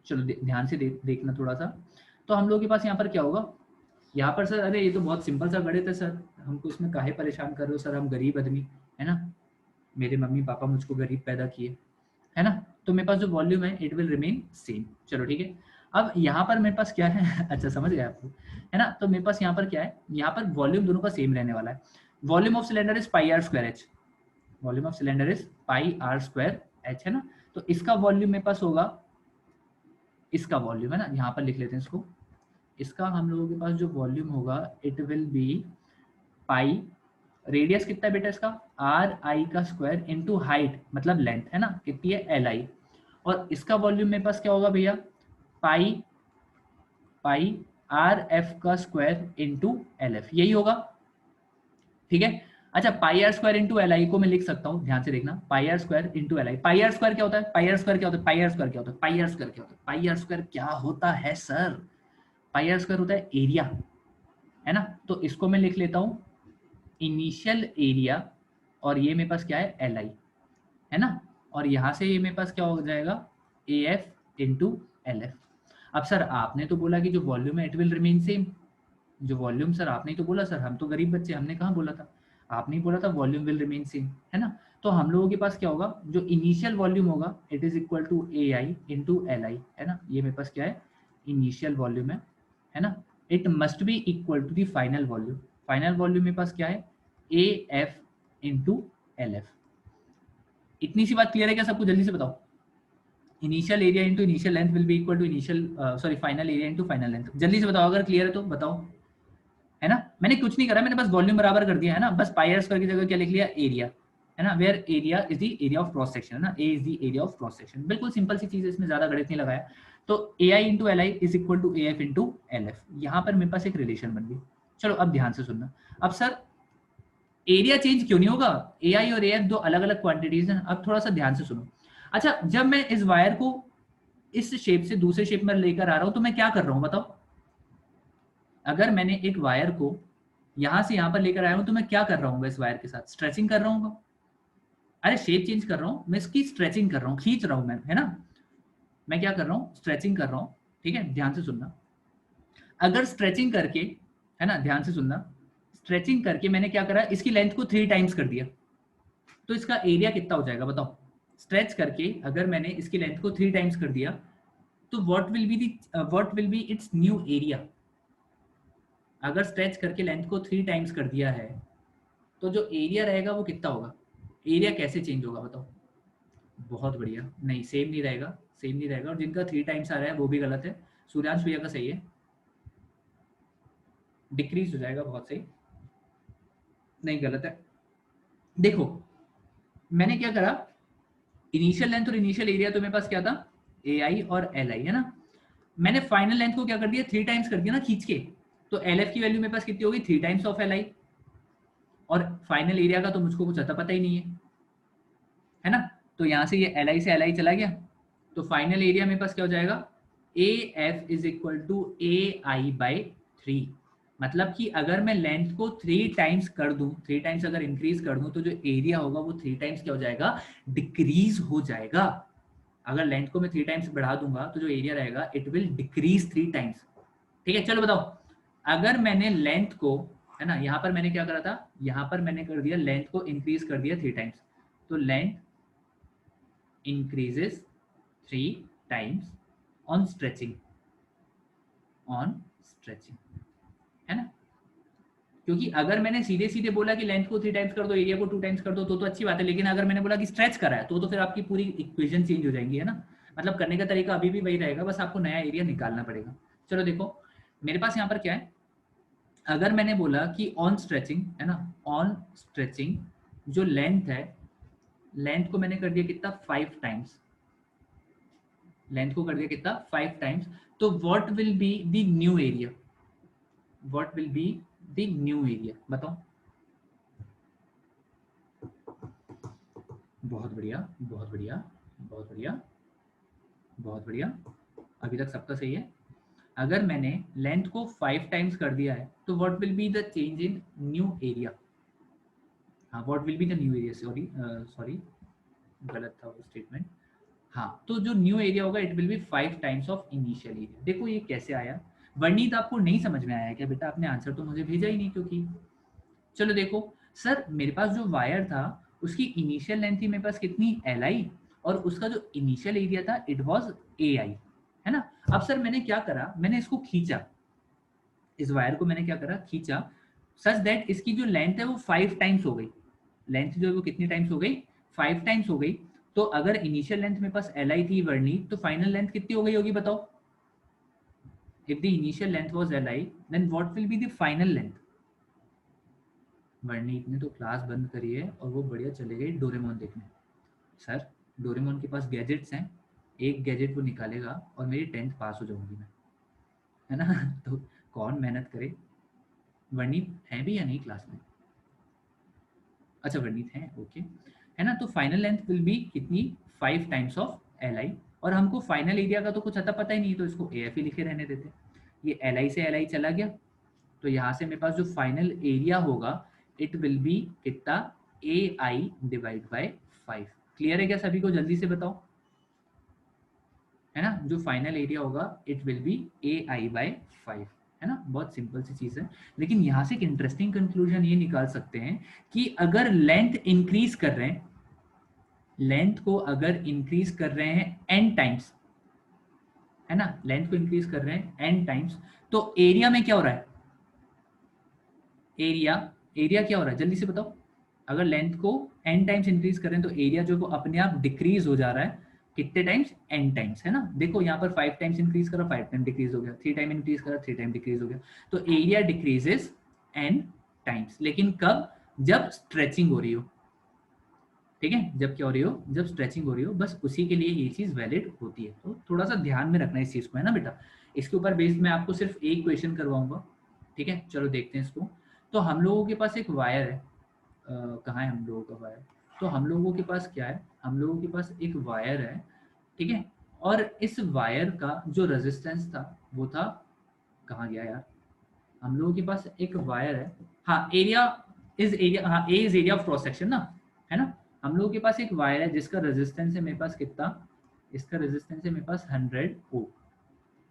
चलो ध्यान से देखना थोड़ा सा। तो हम लोग के पास यहाँ पर क्या होगा, यहाँ पर सर, अरे ये तो बहुत सिंपल सा गणित है सर, हमको इसमें काहे परेशान कर रहे हो सर, हम गरीब आदमी, है ना? मेरे मम्मी पापा मुझको गरीब पैदा किए, है ना? तो मेरे पास जो वॉल्यूम है इट विल रिमेन सेम। चलो ठीक है, अब यहाँ पर मेरे पास क्या है अच्छा समझ गए आपको, है ना? तो मेरे पास यहाँ पर क्या है, यहाँ पर वॉल्यूम दोनों का सेम रहने वाला है। Volume of cylinder is pi R square H, volume of cylinder is pi R square H, है ना? तो इसका वॉल्यूम मेरे पास होगा, इसका वॉल्यूम, है ना, यहाँ पर लिख लेते हैं इसको, इसका हम लोगों के पास जो वॉल्यूम होगा it will B pi, radius कितना है बेटा इसका, आर आई का स्क्वायर इंटू हाइट मतलब लेंथ, है ना, कितनी है एल आई, और इसका वॉल्यूम मेरे पास क्या होगा भैया, पाई पाई आर एफ का स्क्वायर इंटू एल एफ, यही होगा, ठीक है? अच्छा, pi R square into L I को मैं लिख सकता हूँ, ध्यान से देखना, pi R square into L I, pi R square क्या होता है, पाई आर स्क्वायर क्या होता है, पाई आर स्क्वायर क्या होता है, पाई आर स्क्वायर क्या होता है, पाई आर स्क्वायर क्या होता है सर, पाई आर स्क्वायर होता है एरिया, है ना? तो इसको मैं लिख लेता हूँ इनिशियल एरिया, और ये मेरे पास क्या है एल आई, है ना? और यहाँ से ये मेरे पास क्या हो जाएगा, A F into L F. अब सर आपने तो बोला कि जो वॉल्यूम है इट विल रिमेन सेम, जो वॉल्यूम सर आपने ही तो बोला सर, हम तो गरीब बच्चे, हमने कहाँ बोला था, आपने ही बोला था वॉल्यूम विल रिमेन सेम, है ना? तो हम लोगों के पास क्या होगा, जो इनिशियल वॉल्यूम होगा it is equal to A I into L I, है ना? ये मेरे पास क्या है, इनिशियल वॉल्यूम है ना? It must be equal to the final volume, final volume मेरे पास क्या है, A F into L F. इतनी सी बात क्लियर है क्या सबको? जल्दी से बताओ। Initial area into initial length will be equal to initial, sorry, final area into final length. जल्दी से बताओ, अगर क्लियर है तो बताओ, है ना? मैंने कुछ नहीं करा, मैंने बस वॉल्यूम बराबर कर दिया, है ना? बस पाई आर स्क्वायर की जगह क्या लिख लिया, एरिया, है ना? Where area is the area of cross section, है ना? A is the area of cross section, बिल्कुल सिंपल सी चीज है, इसमें ज्यादा गणित नहीं लगाया। तो A I into L I is equal to A F into L F, यहाँ पर मेरे पास एक रिलेशन बन गई। चलो अब ध्यान से सुनना। अब सर एरिया चेंज क्यों नहीं होगा? एआई और एएफ दो अलग अलग क्वांटिटीज हैं। अब थोड़ा सा ध्यान से सुनो। अच्छा, जब मैं इस वायर को इस शेप से दूसरे शेप में लेकर आ रहा हूं तो मैं क्या कर रहा हूं बताओ? अगर मैंने एक वायर को यहां से यहां पर लेकर आया हूं तो मैं क्या कर रहा हूँ इस वायर के साथ? स्ट्रेचिंग कर रहा हूँ। अरे शेप चेंज कर रहा हूँ मैं, इसकी स्ट्रेचिंग कर रहा हूँ, खींच रहा हूँ मैं, है ना? मैं क्या कर रहा हूँ? स्ट्रेचिंग कर रहा हूँ। ठीक है, ध्यान से सुनना। अगर स्ट्रेचिंग करके, है ना, ध्यान से सुनना, स्ट्रेचिंग करके मैंने क्या करा, इसकी लेंथ को 3 टाइम्स कर दिया, तो इसका एरिया कितना हो जाएगा बताओ? स्ट्रेच करके अगर मैंने इसकी लेंथ को 3 टाइम्स कर दिया तो what will B it's new area? अगर स्ट्रेच करके लेंथ को 3 टाइम्स कर दिया है तो जो एरिया रहेगा वो कितना होगा? एरिया कैसे चेंज होगा बताओ? बहुत बढ़िया, नहीं सेम नहीं रहेगा, सेम नहीं रहेगा। और जिनका 3 टाइम्स आ रहा है वो भी गलत है। सूर्यांश भैया का सही है, डिक्रीज हो जाएगा। बहुत सही, नहीं गलत है। देखो मैंने क्या करा, इनिशियल लेंथ और इनिशियल एरिया तो मेरे पास क्या था? ए आई और एल आई, है ना? मैंने फाइनल लेंथ को क्या कर दिया? 3 टाइम्स कर दिया ना खींच के। तो एल एफ की वैल्यू मेरे पास कितनी होगी? 3 टाइम्स ऑफ एल आई। और फाइनल एरिया का तो मुझको कुछ अता पता ही नहीं है ना? तो यहाँ से ये एल आई से एल आई चला गया, तो फाइनल एरिया मेरे पास क्या हो जाएगा? A F is equal to A I by 3। मतलब कि अगर मैं लेंथ को 3 टाइम्स कर दूं, 3 टाइम्स अगर इंक्रीज कर दूं, तो जो एरिया होगा वो 3 टाइम्स क्या हो जाएगा? डिक्रीज हो जाएगा। अगर लेंथ को मैं 3 टाइम्स बढ़ा दूंगा तो जो एरिया रहेगा इट विल डिक्रीज 3 टाइम्स। ठीक है, चलो बताओ। अगर मैंने लेंथ को, है ना, यहाँ पर मैंने क्या करा था? यहाँ पर मैंने कर दिया लेंथ को इंक्रीज कर दिया 3 टाइम्स, तो length increases 3 times on stretching, on stretching, है ना? क्योंकि अगर मैंने सीधे सीधे बोला कि लेंथ को 3 टाइम्स कर दो, एरिया को 2 टाइम्स कर दो, तो अच्छी बात है। लेकिन अगर मैंने बोला कि स्ट्रेच करा है तो फिर आपकी पूरी इक्वेशन चेंज हो जाएंगी, है ना? मतलब करने का तरीका अभी भी वही रहेगा, बस आपको नया एरिया निकालना पड़ेगा। चलो देखो मेरे पास यहाँ पर क्या है। अगर मैंने बोला कि ऑन स्ट्रेचिंग, है ना, ऑन स्ट्रेचिंग जो लेंथ है, लेंथ को मैंने कर दिया कितना? 5 टाइम्स। लेंथ को कर दिया कितना? 5 टाइम्स। तो what will be the new area? What will be the new area बताओ? बहुत बढ़िया, बहुत बढ़िया, बहुत बढ़िया, बहुत बढ़िया। अभी तक सबका सही है। अगर मैंने लेंथ को 5 टाइम्स कर दिया है तो what will be the change in new area? हाँ, what will be the new area, sorry sorry, गलत था वो स्टेटमेंट। हाँ, तो जो न्यू एरिया होगा it will be 5 times of initial area. देखो ये कैसे आया? वर्णित आपको नहीं समझ में आया क्या बेटा? आपने आंसर तो मुझे भेजा ही नहीं क्योंकि। चलो देखो सर, मेरे पास जो वायर था उसकी इनिशियल लेंथ थी मेरे पास कितनी? एल आई, और उसका जो इनिशियल एरिया था इट वाज ए आई, है ना? अब सर मैंने क्या करा, मैंने इसको खींचा, इस वायर को मैंने क्या करा? खींचा, सच दैट इसकी जो लेंथ है वो 5 टाइम्स हो गई। लेंथ जो है वो कितनी टाइम्स हो गई? 5 टाइम्स हो गई। तो अगर इनिशियल लेंथ मेरे पास एल आई थी वर्णी, तो फाइनल लेंथ कितनी हो गई होगी बताओ? If the initial length was L I, then what will be the final length? Varnit ने तो क्लास बंद करी है और वो बढ़िया चले गई डोरेमोन देखने। सर डोरेमोन के पास गैजेट्स हैं, एक गैजेट वो निकालेगा और मेरी 10th पास हो जाऊंगी मैं, है ना? तो कौन मेहनत करे? वर्णित है भी या नहीं क्लास में? अच्छा वर्णित है, ओके, है ना? तो फाइनल लेंथ विल बी कितनी? 5 टाइम्स ऑफ एल आई। और हमको फाइनल एरिया का तो कुछ अता पता ही नहीं, तो इसको ए एफ ही लिखे रहने देते। ये एल आई से एल आई चला गया, तो यहाँ से मेरे पास जो फाइनल एरिया होगा इट विल बी कितना? ए आई डिवाइड बाई 5। क्लियर है क्या सभी को? जल्दी से बताओ, है ना? जो फाइनल एरिया होगा it will B A I by 5, है ना? बहुत सिंपल सी चीज है। लेकिन यहाँ से एक इंटरेस्टिंग कंक्लूजन ये निकाल सकते हैं कि अगर लेंथ इंक्रीज कर रहे हैं, लेंथ को अगर इंक्रीज कर रहे हैं एन टाइम्स, है ना, लेंथ को इंक्रीज कर रहे हैं एन टाइम्स, तो एरिया में क्या हो रहा है? एरिया, एरिया क्या हो रहा है जल्दी से बताओ? अगर लेंथ को एन टाइम्स इंक्रीज करें तो एरिया जो है वो अपने आप डिक्रीज हो जा रहा है। कितने टाइम्स? एन टाइम्स, है ना? देखो यहाँ पर 5 टाइम्स इंक्रीज करा, 5 टाइम डिक्रीज हो गया, 3 टाइम इंक्रीज करा, 3 टाइम डिक्रीज हो गया। तो एरिया डिक्रीजेस एन टाइम्स, लेकिन कब? जब स्ट्रेचिंग हो रही हो। ठीक है, जब क्या हो रही हो? जब स्ट्रेचिंग हो रही हो, बस उसी के लिए ये चीज वैलिड होती है। तो थोड़ा सा ध्यान में रखना इस चीज को, है ना बेटा? इसके ऊपर बेस्ड मैं आपको सिर्फ एक क्वेश्चन करवाऊंगा। ठीक है, चलो देखते हैं इसको। तो हम लोगों के पास एक वायर है, कहाँ है हम लोगों का वायर? तो हम लोगों के पास क्या है, हम लोगों के पास एक वायर है, ठीक है, और इस वायर का जो रेजिस्टेंस था वो था, कहाँ गया यार, हम लोगों के पास एक वायर है, हाँ एरिया इज एरिया, हाँ A is area of cross section ना, है ना। हम लोगों के पास एक वायर है जिसका रेजिस्टेंस है मेरे पास कितना, इसका रेजिस्टेंस है मेरे पास 100 ओम,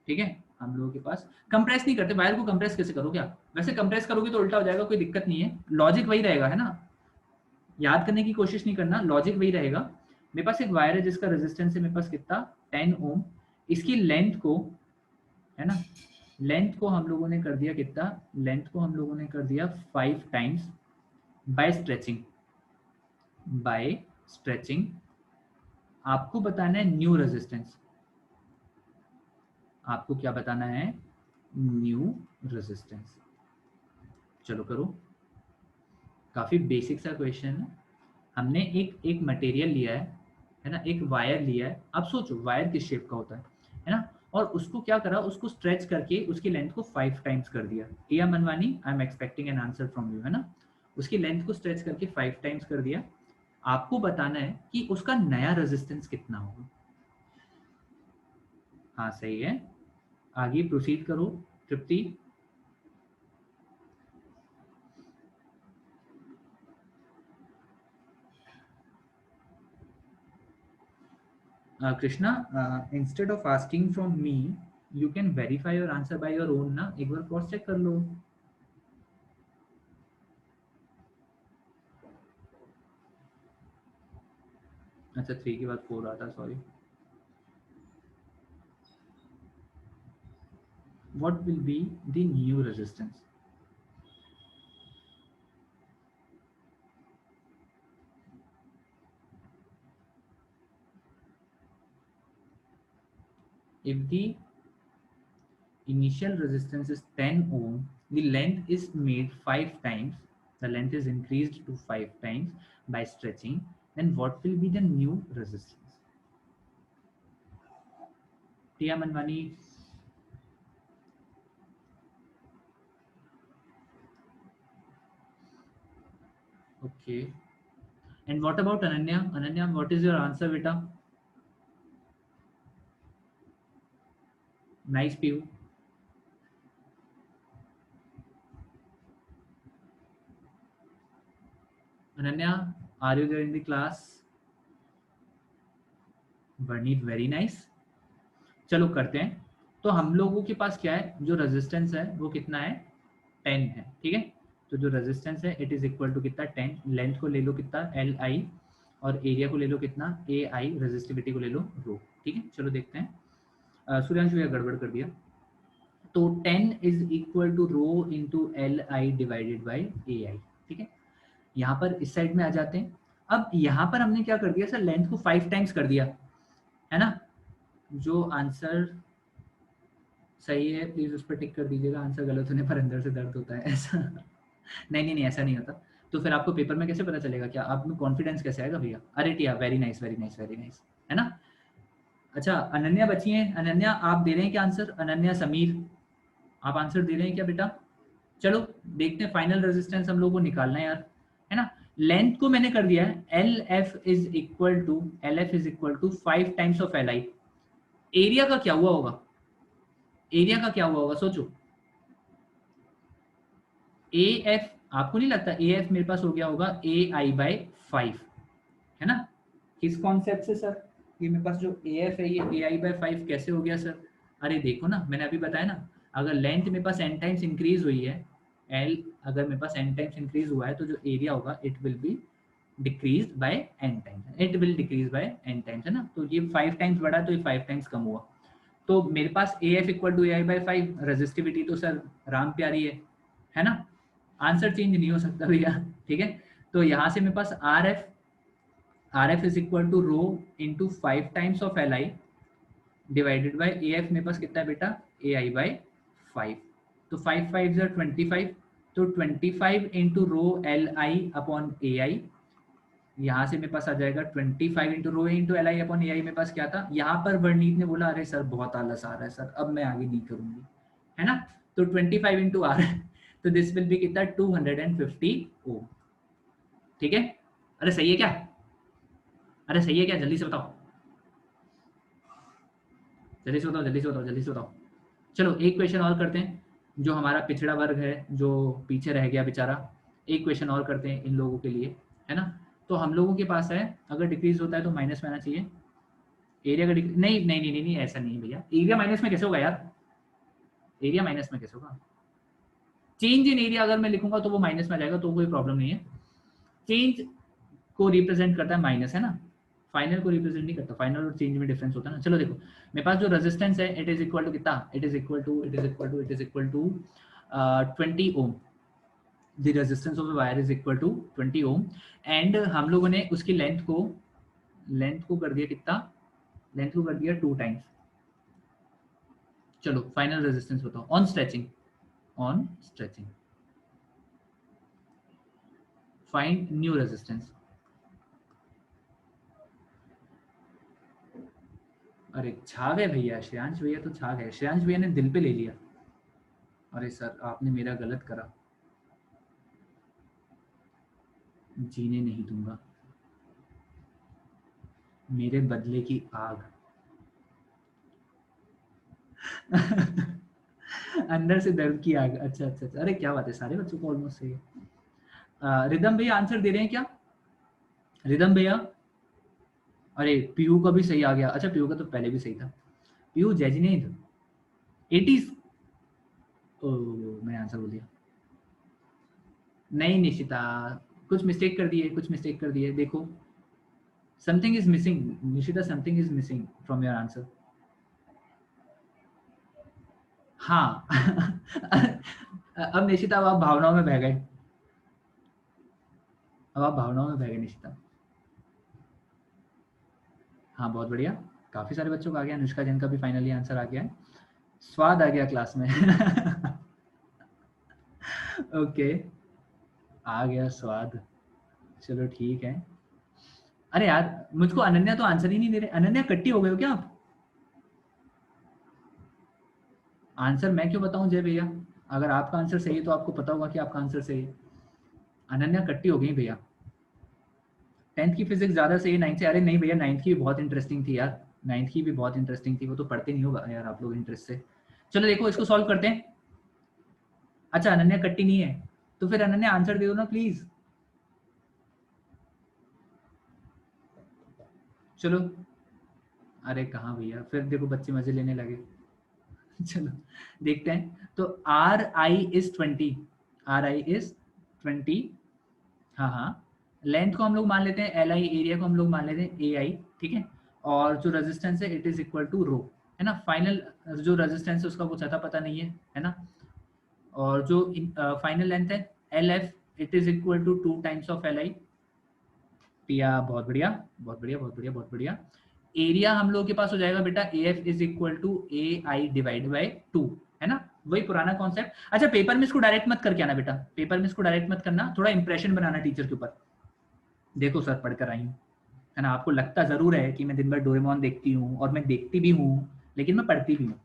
ठीक है। हम लोगों के पास कंप्रेस नहीं करते वायर को, कंप्रेस कैसे करो क्या, वैसे कंप्रेस करोगे तो उल्टा हो जाएगा, कोई दिक्कत नहीं है, लॉजिक वही रहेगा, है ना, याद करने की कोशिश नहीं करना, लॉजिक वही रहेगा। मेरे पास एक वायर है जिसका रेजिस्टेंस है मेरे पास कितना 10 ओम, इसकी लेंथ को, है ना, लेंथ को हम लोगों ने कर दिया कितना, लेंथ को हम लोगों ने कर दिया 5 times by stretching, by stretching. आपको बताना है न्यू रेजिस्टेंस, आपको क्या बताना है, न्यू रेजिस्टेंस। चलो करो, काफी बेसिक सा क्वेश्चन है। हमने एक एक मटेरियल लिया है ना, एक वायर लिया है, अब सोचो वायर किस शेप का होता है ना, और उसको क्या करा, उसको स्ट्रेच करके उसकी लेंथ को 5 टाइम्स कर दिया। Tia Manwani, I am expecting an answer from you, है ना, उसकी लेंथ को स्ट्रेच करके 5 टाइम्स कर दिया। आपको बताना है कि उसका नया रेजिस्टेंस कितना होगा। हाँ सही है, आगे प्रोसीड करो Tripti. Krishna, instead of asking from me, you can verify your answer by your own ना, एक बार क्रॉस चेक कर लो। अच्छा 3 के बाद 4 आता, sorry. What will be the new resistance? If the initial resistance is 10 ohm, the length is made 5 times, the length is increased to 5 times by stretching, then what will be the new resistance? Tia Manwani. Okay. And what about Ananya? Ananya, what is your answer, beta? Nice PU. Ananya, are you there in the class? Varneet, very nice. चलो करते हैं। तो हम लोगों के पास क्या है, जो रेजिस्टेंस है वो कितना है, 10 है, ठीक है। तो जो रेजिस्टेंस है इट इज इक्वल टू कितना 10, लेंथ को ले लो कितना एल आई, और एरिया को ले लो कितना ए आई, रेजिस्टिविटी को ले लो रो, ठीक है। चलो देखते हैं, सूर्यांशु भैया गड़बड़ कर दिया। तो 10 is equal to rho into L I divided by A I, ठीक है। यहाँ पर इस साइड में आ जाते हैं। अब यहाँ पर हमने क्या कर दिया सर, लेंथ को 5 टाइम्स कर दिया, है ना। जो आंसर सही है प्लीज उस पर टिक कर दीजिएगा, आंसर गलत होने पर अंदर से दर्द होता है ऐसा नहीं ऐसा नहीं होता। तो फिर आपको पेपर में कैसे पता चलेगा, क्या आप में कॉन्फिडेंस कैसे आएगा भैया। अरे Tia, very nice very nice very nice, है ना। अच्छा अनन्या बची हैं, अनन्या आप दे रहे हैं क्या आंसर, अनन्या समीर आप आंसर दे रहे हैं क्या बेटा। चलो देखते हैं, फाइनल रेजिस्टेंस हम लोग को निकालना है यार, है ना। लेंथ को मैंने कर दिया है L F is equal to 5 times of L I. Area का क्या हुआ होगा, एरिया का क्या हुआ होगा सोचो। ए एफ, आपको नहीं लगता ए एफ मेरे पास हो गया होगा ए आई बाई 5, है ना। किस कॉन्सेप्ट से सर, ये मेरे पास जो ए एफ है ये ए आई बाई 5 कैसे हो गया सर। अरे देखो ना, मैंने अभी बताया ना, अगर लेंथ मेरे पास n टाइम्स इंक्रीज हुई है, एल अगर मेरे पास n टाइम्स इंक्रीज हुआ है तो जो एरिया होगा it will be decrease by n times, it will decrease by n times, है ना। तो ये 5 टाइम्स बढ़ा तो ये 5 टाइम्स कम हुआ। तो मेरे पास A F equal to A I by 5, resistivity तो सर राम प्यारी है ना। आंसर चेंज नहीं हो सकता भैया, ठीक है। तो यहाँ से मेरे पास R F is equal to rho into 5 times of L I divided by A F, मेरे पास कितना है बेटा ए आई बाई 5। तो 5 5 25, तो 25 into rho L I upon A I, यहाँ से मेरे पास आ जाएगा 25 into rho into L I upon A I. मेरे पास क्या था, यहाँ पर वर्णीत ने बोला अरे सर बहुत आलस आ रहा है सर, अब मैं आगे नहीं करूंगी, है ना। तो 25 इंटू आर तो दिस विल बी कितना 250 ओम। ठीक है, अरे सही है क्या, अरे सही है क्या, जल्दी से बताओ, जल्दी से बताओ, जल्दी से बताओ, जल्दी से बताओ। चलो एक क्वेश्चन और करते हैं, जो हमारा पिछड़ा वर्ग है जो पीछे रह गया बेचारा, एक क्वेश्चन और करते हैं इन लोगों के लिए, है ना। तो हम लोगों के पास है, अगर डिक्रीज होता है तो माइनस में आना चाहिए। एरिया का नहीं नहीं नहीं नहीं नहीं, ऐसा नहीं है भैया, एरिया माइनस में कैसे होगा यार, एरिया माइनस में कैसे होगा, चेंज इन एरिया अगर मैं लिखूंगा तो वो माइनस में आ जाएगा, तो कोई प्रॉब्लम नहीं है। चेंज को रिप्रेजेंट करता है माइनस, है ना, फाइनल को रिप्रेजेंट नहीं करता, फाइनल और चेंज में डिफरेंस होता है ना। चलो देखो, मेरे पास जो रेजिस्टेंस है इट इज इक्वल टू कितना, it is equal to 20 ohm, the resistance of the wire is equal to 20 ohm, and हम लोगों ने उसकी लेंथ को कर दिया कितना, लेंथ को कर दिया 2 टाइम्स। चलो फाइनल रेजिस्टेंस बताओ on stretching, on stretching find new resistance. अरे छा गए भैया, श्रेयांश भैया तो छा गए, श्रेयांश भैया ने दिल पे ले लिया। अरे सर आपने मेरा गलत करा, जीने नहीं दूंगा, मेरे बदले की आग। अंदर से दर्द की आग, अच्छा अच्छा अच्छा, अरे क्या बात है, सारे बच्चों को ऑलमोस्ट सही है। रिदम भैया आंसर दे रहे हैं क्या, रिदम भैया, अरे पीयू का भी सही आ गया, अच्छा पीयू का तो पहले भी सही था, पीयू जैजिनेद 80s, ओ मैं आंसर बोल दिया, नहीं निशिता, कुछ मिस्टेक कर दिए, कुछ मिस्टेक कर दिए, देखो something is missing, Nishita something is missing from your answer. हाँ। अब निशिता अब आप भावनाओं में बह गए, अब आप भावनाओं में बह गए निशिता। हाँ बहुत बढ़िया, काफी सारे बच्चों का आ गया, अनुष्का जैन का भी फाइनली आंसर आ गया है, स्वाद आ गया क्लास में। ओके, आ गया स्वाद, चलो ठीक है। अरे यार मुझको अनन्या तो आंसर ही नहीं दे रहे, अनन्या कट्टी हो गए हो क्या आप, आंसर मैं क्यों बताऊं जय भैया, अगर आपका आंसर सही है तो आपको पता होगा कि आपका आंसर सही है। अनन्या कट्टी हो गई भैया, 10th की फिजिक्स ज्यादा सही है 9th से, अरे नहीं भैया 9th की भी बहुत इंटरेस्टिंग थी यार, 9th की भी बहुत इंटरेस्टिंग थी, वो तो पढ़ते नहीं होगा यार आप लोग इंटरेस्ट से। चलो देखो इसको सॉल्व करते हैं। अच्छा अनन्या कट्टी नहीं है, तो फिर अनन्या आंसर दे दो ना प्लीज। चलो, अरे कहाँ भैया, फिर देखो बच्चे मजे लेने लगे। चलो देखते हैं, तो RI is 20, हाँ हाँ, लेंथ को हम लोग मान लेते हैं LI, एरिया को हम लोग मान लेते हैं AI, ठीक है, और जो रेजिस्टेंस है it is equal to rho, है ना, फाइनल जो रेजिस्टेंस है उसका कुछ अता पता नहीं है ना, और जो फाइनल लेंथ है LF, it is equal to 2 times of LI, Piya बहुत बढ़िया, बहुत बढ़िया, बहुत बढ़िया, बहुत बढ़िया। एरिया हम लोगों के पास हो जाएगा बेटा AF is equal to AI divide by 2, है ना, वही पुराना कॉन्सेप्ट। अच्छा पेपर में इसको डायरेक्ट मत करके आना बेटा, पेपर में इसको डायरेक्ट मत करना, थोड़ा इंप्रेशन बनाना टीचर के ऊपर, देखो सर पढ़कर आई हूँ, है ना, आपको लगता जरूर है कि मैं दिन भर डोरेमोन देखती हूँ, और मैं देखती भी हूँ, लेकिन मैं पढ़ती भी हूँ,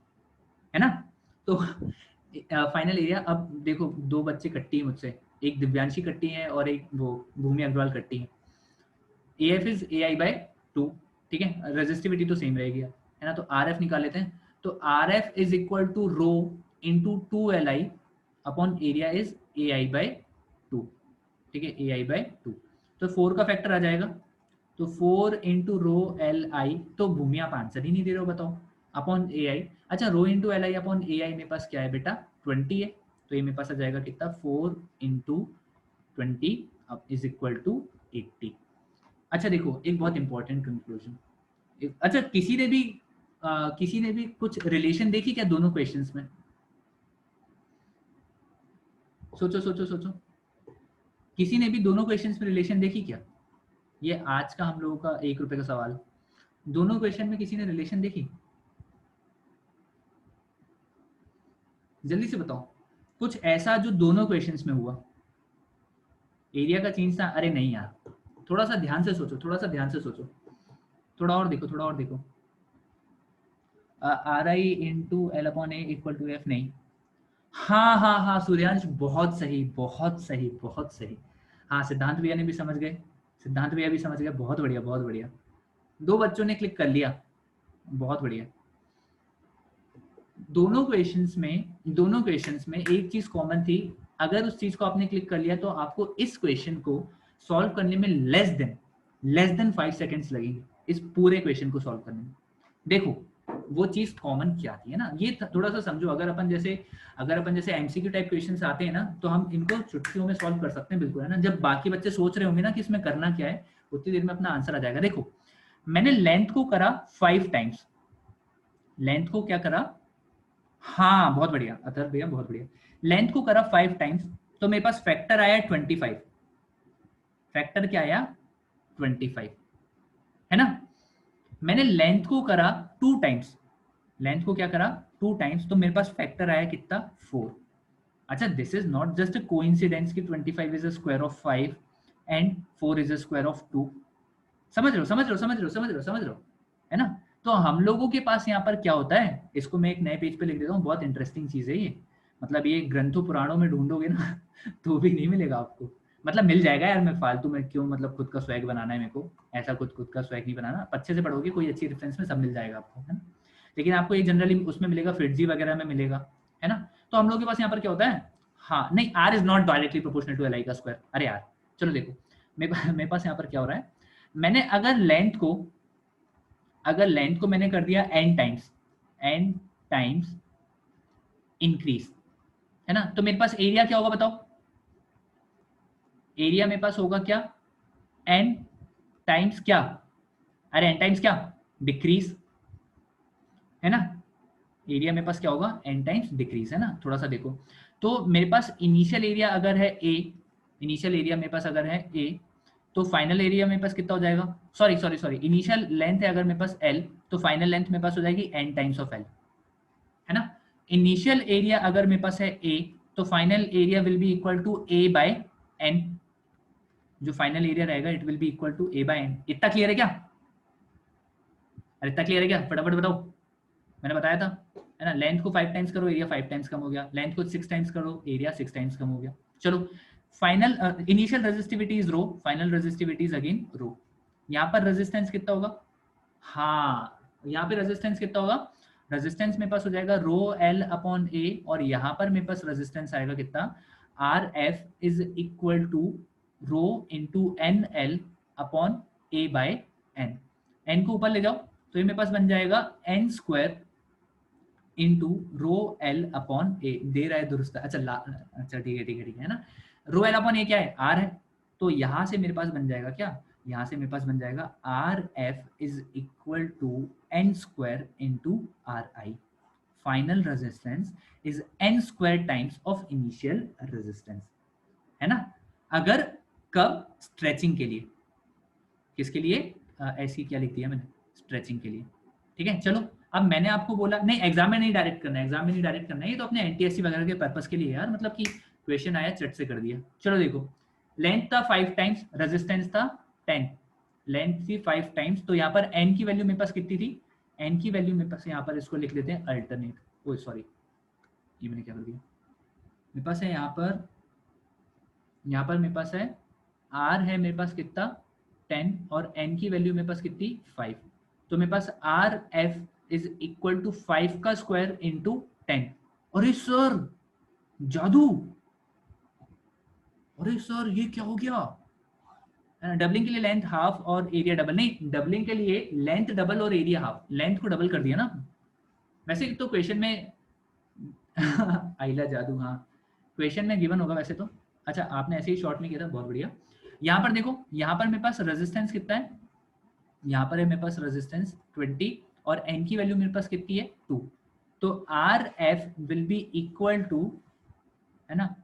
है ना। तो फाइनल एरिया, अब देखो दो बच्चे कट्टी हैं मुझसे, एक दिव्यांशी कट्टी है और एक वो भूमि अग्रवाल कट्टी है, AF इज AI बाय 2, ठीक है, रेजिस्टिविटी तो सेम रहेगी, है ना, तो RF निकाल लेते हैं, तो RF is equal to rho into 2LI upon area is AI by 2, ठीक है, AI बाय 2, तो 4 का फैक्टर आ जाएगा, तो 4 इंटू रो LI, तो भूमि आप आंसर ही नहीं दे रहे हो बताओ, अपॉन AI, अच्छा रो इंटू LI अपॉन AI मेरे पास क्या है बेटा 20 है, तो ये मेरे पास आ जाएगा कितना 4 इंटू 20 अब इज इक्वल टू 80। अच्छा देखो एक बहुत इंपॉर्टेंट कंक्लूजन, अच्छा किसी ने भी कुछ रिलेशन देखी क्या दोनों क्वेश्चंस में, सोचो सोचो सोचो, किसी ने भी दोनों क्वेश्चंस में रिलेशन देखी क्या, ये आज का हम लोगों का 1 रुपए का सवाल, दोनों क्वेश्चन में किसी ने रिलेशन देखी, जल्दी से बताओ, कुछ ऐसा जो दोनों क्वेश्चंस में हुआ, एरिया का चेंज था, अरे नहीं यार, थोड़ा सा ध्यान से सोचो, थोड़ा सा ध्यान से सोचो, थोड़ा और देखो, थोड़ा और देखो, RI into L upon A equal to F, नहीं, हाँ हाँ हाँ सूर्यांश बहुत सही, बहुत सही, बहुत सही, हाँ, सिद्धांत भैया ने भी समझ गए, सिद्धांत भैया भी समझ गए, बहुत बढ़िया बहुत बढ़िया। 2 बच्चों ने क्लिक कर लिया, बहुत बढ़िया। दोनों क्वेश्चंस में एक चीज कॉमन थी, अगर उस चीज को आपने क्लिक कर लिया तो आपको इस क्वेश्चन को सॉल्व करने में लेस देन 5 सेकंड्स लगेंगे, इस पूरे क्वेश्चन को सॉल्व करने में। देखो वो चीज कॉमन क्या थी, है ना, ये थोड़ा सा समझो। अगर अपन जैसे एमसीक्यू टाइप क्वेश्चंस आते हैं ना, तो हम इनको चुटकियों में सॉल्व कर सकते हैं, बिल्कुल, है ना। जब बाकी बच्चे सोच रहे होंगे ना कि इसमें करना क्या है, उतनी देर में अपना आंसर आ जाएगा। देखो मैंने लेंथ को करा 5 टाइम्स, लेंथ को क्या करा, हाँ बहुत बढ़िया अतर भैया, बहुत बढ़िया। लेंथ को करा 5 टाइम्स, तो मेरे पास फैक्टर आया 25। फैक्टर क्या आया, 25, है ना। मैंने लेंथ को करा 2 टाइम्स, लेंथ को क्या करा 2 टाइम्स, तो मेरे पास फैक्टर आया कितना, 4। अच्छा, this is not just a coincidence कि 25 is a square of 5 and 4 is a square of 2। समझ रहे हो, है ना। तो हम लोगों के पास यहाँ पर क्या होता है, इसको मैं एक नए पेज पे लिख देता हूँ, बहुत इंटरेस्टिंग चीज है ये। मतलब ये ग्रंथों पुराणों में ढूंढोगे ना तो भी नहीं मिलेगा आपको। मतलब मिल जाएगा यार, मैं फालतू में क्यों, मतलब खुद का स्वैग बनाना है मेरे को, ऐसा खुद का स्वैग नहीं बनाना। अच्छे से पढ़ोगे कोई अच्छी रेफरेंस में सब मिल जाएगा आपको, है ना। लेकिन आपको ये जनरली उसमें मिलेगा, फिटजी वगैरह में मिलेगा, है ना। तो हम लोग के पास यहाँ पर क्या होता है, हाँ नहीं, R is not directly proportional to L I का स्क्वायर। अरे यार चलो देखो, मेरे पास यहाँ पर क्या हो रहा है, मैंने अगर लेंथ को मैंने कर दिया n टाइम्स इंक्रीज, है ना, तो मेरे पास एरिया क्या होगा बताओ, एरिया मेरे पास होगा क्या, n टाइम्स क्या, अरे n टाइम्स क्या, डिक्रीज, है ना। एरिया मेरे पास क्या होगा, n टाइम्स डिक्रीज, है ना। थोड़ा सा देखो, तो मेरे पास इनिशियल एरिया अगर है a, इनिशियल एरिया मेरे पास अगर है a, तो फाइनल एरिया मेरे पास कितना हो जाएगा, सॉरी इनिशियल लेंथ है अगर मेरे पास l, तो फाइनल लेंथ मेरे पास हो जाएगी n टाइम्स ऑफ l, है ना। इनिशियल एरिया अगर मेरे पास है a, तो final area will be equal to a by n, जो फाइनल एरिया रहेगा it will be equal to a by n। इतना क्लियर है क्या, अरे इतना क्लियर है क्या, फटाफट बताओ। मैंने बताया था, है ना, लेंथ को 5 टाइम्स करो एरिया 5 टाइम्स कम हो गया, लेंथ को 6 टाइम्स करो एरिया 6 टाइम्स कम हो गया। चलो final initial resistivity is rho, final resistivity is again rho. यहाँ पर रेजिस्टेंस कितना होगा, हाँ यहाँ पे रेजिस्टेंस कितना होगा, रेजिस्टेंस मेरे पास हो जाएगा रो एल अपॉन ए, और यहाँ पर मेरे पास रेजिस्टेंस आएगा कितना, R F is equal to rho into N L upon A by N. N को ऊपर ले जाओ तो ये मेरे पास बन जाएगा N square into rho L upon A, दे रहा है दुरुस्त, अच्छा ठीक है ना। रो एल अपॉन ए क्या है, आर है, तो यहां से मेरे पास बन जाएगा क्या, यहां से मेरे पास बन जाएगा R F is equal to n square into R I. Final resistance is n square times of initial resistance, है ना। अगर कब, स्ट्रेचिंग के लिए, किसके लिए, ऐसी क्या लिख दिया मैंने, स्ट्रेचिंग के लिए, ठीक है। चलो अब मैंने आपको बोला नहीं एग्जाम में नहीं डायरेक्ट करना है, एग्जाम में नहीं डायरेक्ट करना है, ये तो अपने एनटीएससी वगैरह के पर्पस के लिए यार, मतलब कि क्वेश्चन आया चट से कर दिया। चलो देखो, लेंथ था 5 टाइम्स, रेजिस्टेंस था 10, लेंथ थी 5 टाइम्स, तो यहाँ पर एन की वैल्यू मेरे पास कितनी थी, एन की वैल्यू मेरे पास यहाँ पर इसको लिख लेते हैं अल्टरनेट, ओ सॉरी ये मैंने क्या कर दिया, मेरे पास है यहाँ पर मेरे पास है आर है मेरे पास कितना 10, और एन की वैल्यू मेरे पास कितनी 5, तो मेरे पास R F is equal to 5 का स्क्वायर इंटू 10। अरे सर जादू, अरे सर ये क्या हो गया, डबलिंग के लिए लेंथ हाफ और एरिया डबल, नहीं डबलिंग के लिए लेंथ डबल और एरिया हाफ, लेंथ को डबल कर दिया ना। वैसे तो क्वेश्चन में आइला जादू, हाँ क्वेश्चन में गिवन होगा वैसे तो। अच्छा आपने ऐसे ही शॉर्ट में किया था, बहुत बढ़िया। यहाँ पर देखो, यहाँ पर मेरे पास रेजिस्टेंस कितना है, यहाँ पर है मेरे पास रेजिस्टेंस 20, और एन की वैल्यू मेरे पास कितनी है 2, तो R F will be equal to, है ना,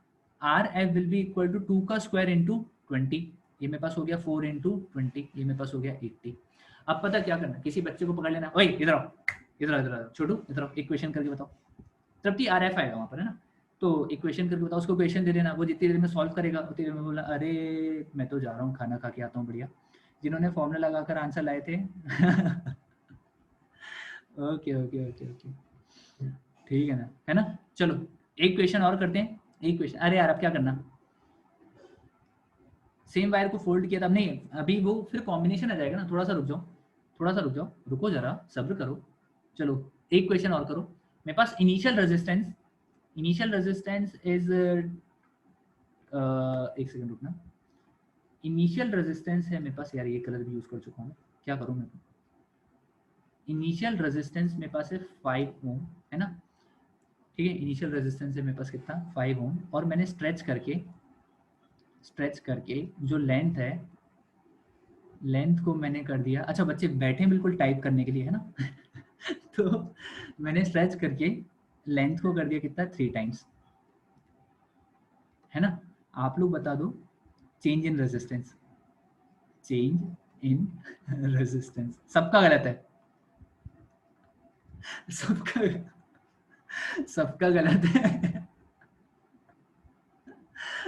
R F will be equal to 2 का स्क्वायर इंटू 20, ये मेरे पास हो गया 4 इंटू 20, ये मेरे पास हो गया 80। अब पता क्या करना, किसी बच्चे को पकड़ लेना, ओए इधर आओ, इधर आओ छोटू, इधर आओ, एक क्वेश्चन करके बताओ, तृप्ति आर एफ आएगा वहाँ पर, है ना। तो एक क्वेश्चन करके बताओ, उसको क्वेश्चन दे देना, वो जितनी देर में सॉल्व करेगा उतनी देर में बोला अरे मैं तो जा रहा हूँ खाना खा के आता हूँ, बढ़िया, जिन्होंने फॉर्मूला लगाकर आंसर लाए थे ओके ओके ओके ओके, ठीक है ना। चलो एक क्वेश्चन और करते हैं, एक क्वेश्चन, अरे यार अब क्या करना, सेम वायर को फोल्ड किया था नहीं, अभी वो फिर कॉम्बिनेशन आ जाएगा ना। थोड़ा सा रुक जाओ, थोड़ा सा रुक जाओ, रुको जरा, सब्र करो। चलो एक क्वेश्चन और करो। मेरे पास इनिशियल रेजिस्टेंस इज एक सेकंड रुकना। इनिशियल रेजिस्टेंस है मेरे पास, यार ये कलर भी यूज कर चुका हूँ, क्या करूँ मैं। इनिशियल रेजिस्टेंस मेरे पास है 5 ओम, है ना। ठीक है, इनिशियल रेजिस्टेंस है मेरे पास कितना, 5 ओम, और मैंने स्ट्रेच करके जो लेंथ है, लेंथ को मैंने कर दिया। अच्छा बच्चे बैठे हैं बिल्कुल टाइप करने के लिए, है ना। तो मैंने स्ट्रेच करके लेंथ को कर दिया कितना, 3 टाइम्स, है ना। आप लोग बता दो चेंज इन रेजिस्टेंस, सबका गलत है, सबका सबका गलत है।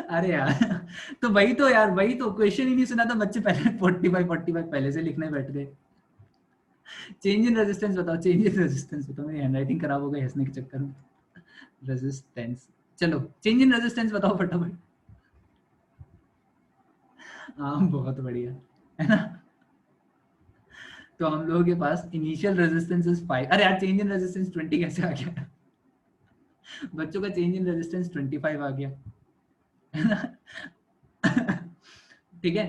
अरे यार, तो वही तो यार, वही तो क्वेश्चन ही नहीं सुना था बच्चे, पहले 45 पहले से लिखने बैठ गए। चेंज इन रेजिस्टेंस बताओ, चेंज इन रेजिस्टेंस बताओ, मेरी हैंडराइटिंग खराब हो गई हंसने के चक्कर में। रेजिस्टेंस, चलो चेंज इन रेजिस्टेंस बताओ फटाफट। हाँ बहुत बढ़िया, है ना। तो हम लोगों के पास इनिशियल रेजिस्टेंस इज 5। अरे यार चेंज इन रेजिस्टेंस 20 कैसे आ गया। बच्चों का चेंज इन रेजिस्टेंस 25 आ गया, है ना। ठीक है,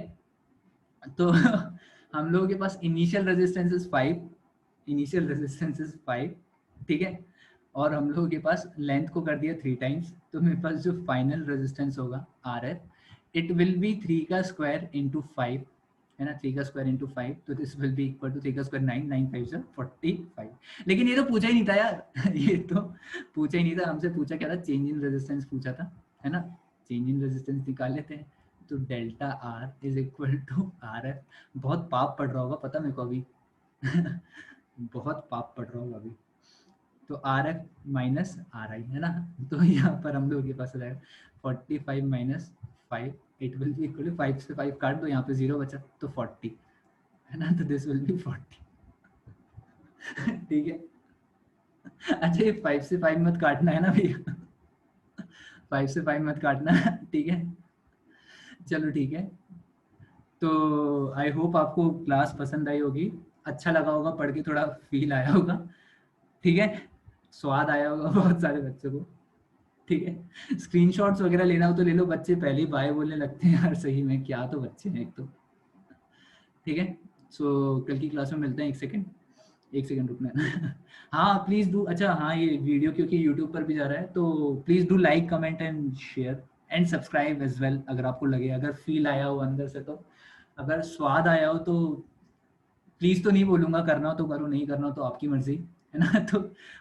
तो हम लोगों के पास इनिशियल रेजिस्टेंस इज 5, ठीक है, और हम लोगों के पास लेंथ को कर दिया 3 टाइम्स, तो मेरे पास जो फाइनल रेजिस्टेंस होगा are F, it will be 3 का स्क्वायर इंटू 5, है ना, 3 का स्क्वायर इंटू 5, तो this will be equal to 3 का स्क्वायर 9, 9 5 से 45। लेकिन ये तो पूछा ही नहीं था यार। ये तो पूछा ही नहीं था, हमसे पूछा क्या था, चेंज इन रेजिस्टेंस पूछा था, है ना। चेंज इन रेजिस्टेंस निकाल लेते हैं, तो delta R is equal to R F. बहुत पाप पड़ रहा होगा पता मेरे को अभी। बहुत पाप पड़ रहा होगा अभी। तो आर एफ माइनस आर आई, है ना। तो यहाँ पर हम लोग के पास रहेगा 45 minus 5, it will be equal to 5 से 5 काट दो, यहाँ पे 0 बचा तो 40, है ना। तो दिस विल बी 40। ठीक है, अच्छा ये 5 से 5 मत काटना, है ना भैया। 5 से 5 मत काटना, ठीक है। चलो ठीक है, तो आई होप आपको क्लास पसंद आई होगी, अच्छा लगा होगा पढ़ के, थोड़ा फील आया होगा, ठीक है, स्वाद आया होगा बहुत सारे बच्चों को, ठीक है। स्क्रीनशॉट्स वगैरह लेना हो तो ले लो, बच्चे पहले ही बाय बोलने लगते हैं यार, सही में क्या तो बच्चे हैं एक तो, ठीक है। सो कल की क्लास में मिलते हैं, एक सेकंड रुकना है। हाँ प्लीज़ डू, अच्छा हाँ ये वीडियो क्योंकि यूट्यूब पर भी जा रहा है, तो please do like comment and share and subscribe as well, अगर आपको लगे, अगर फील आया हो अंदर से, तो अगर स्वाद आया हो तो प्लीज़, तो नहीं बोलूँगा, करना हो तो करो, नहीं करना हो तो आपकी मर्जी, है ना। तो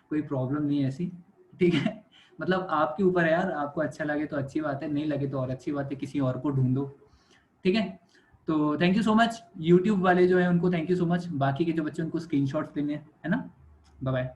कोई प्रॉब्लम नहीं है ऐसी, ठीक है। मतलब आपके ऊपर है यार, आपको अच्छा लगे तो अच्छी बात है, नहीं लगे तो और अच्छी बात है, किसी और को ढूंढो, ठीक है। तो thank you so much, YouTube वाले जो है उनको थैंक यू सो मच, बाकी के जो बच्चे उनको स्क्रीनशॉट्स लेने हैं, है ना। Bye bye.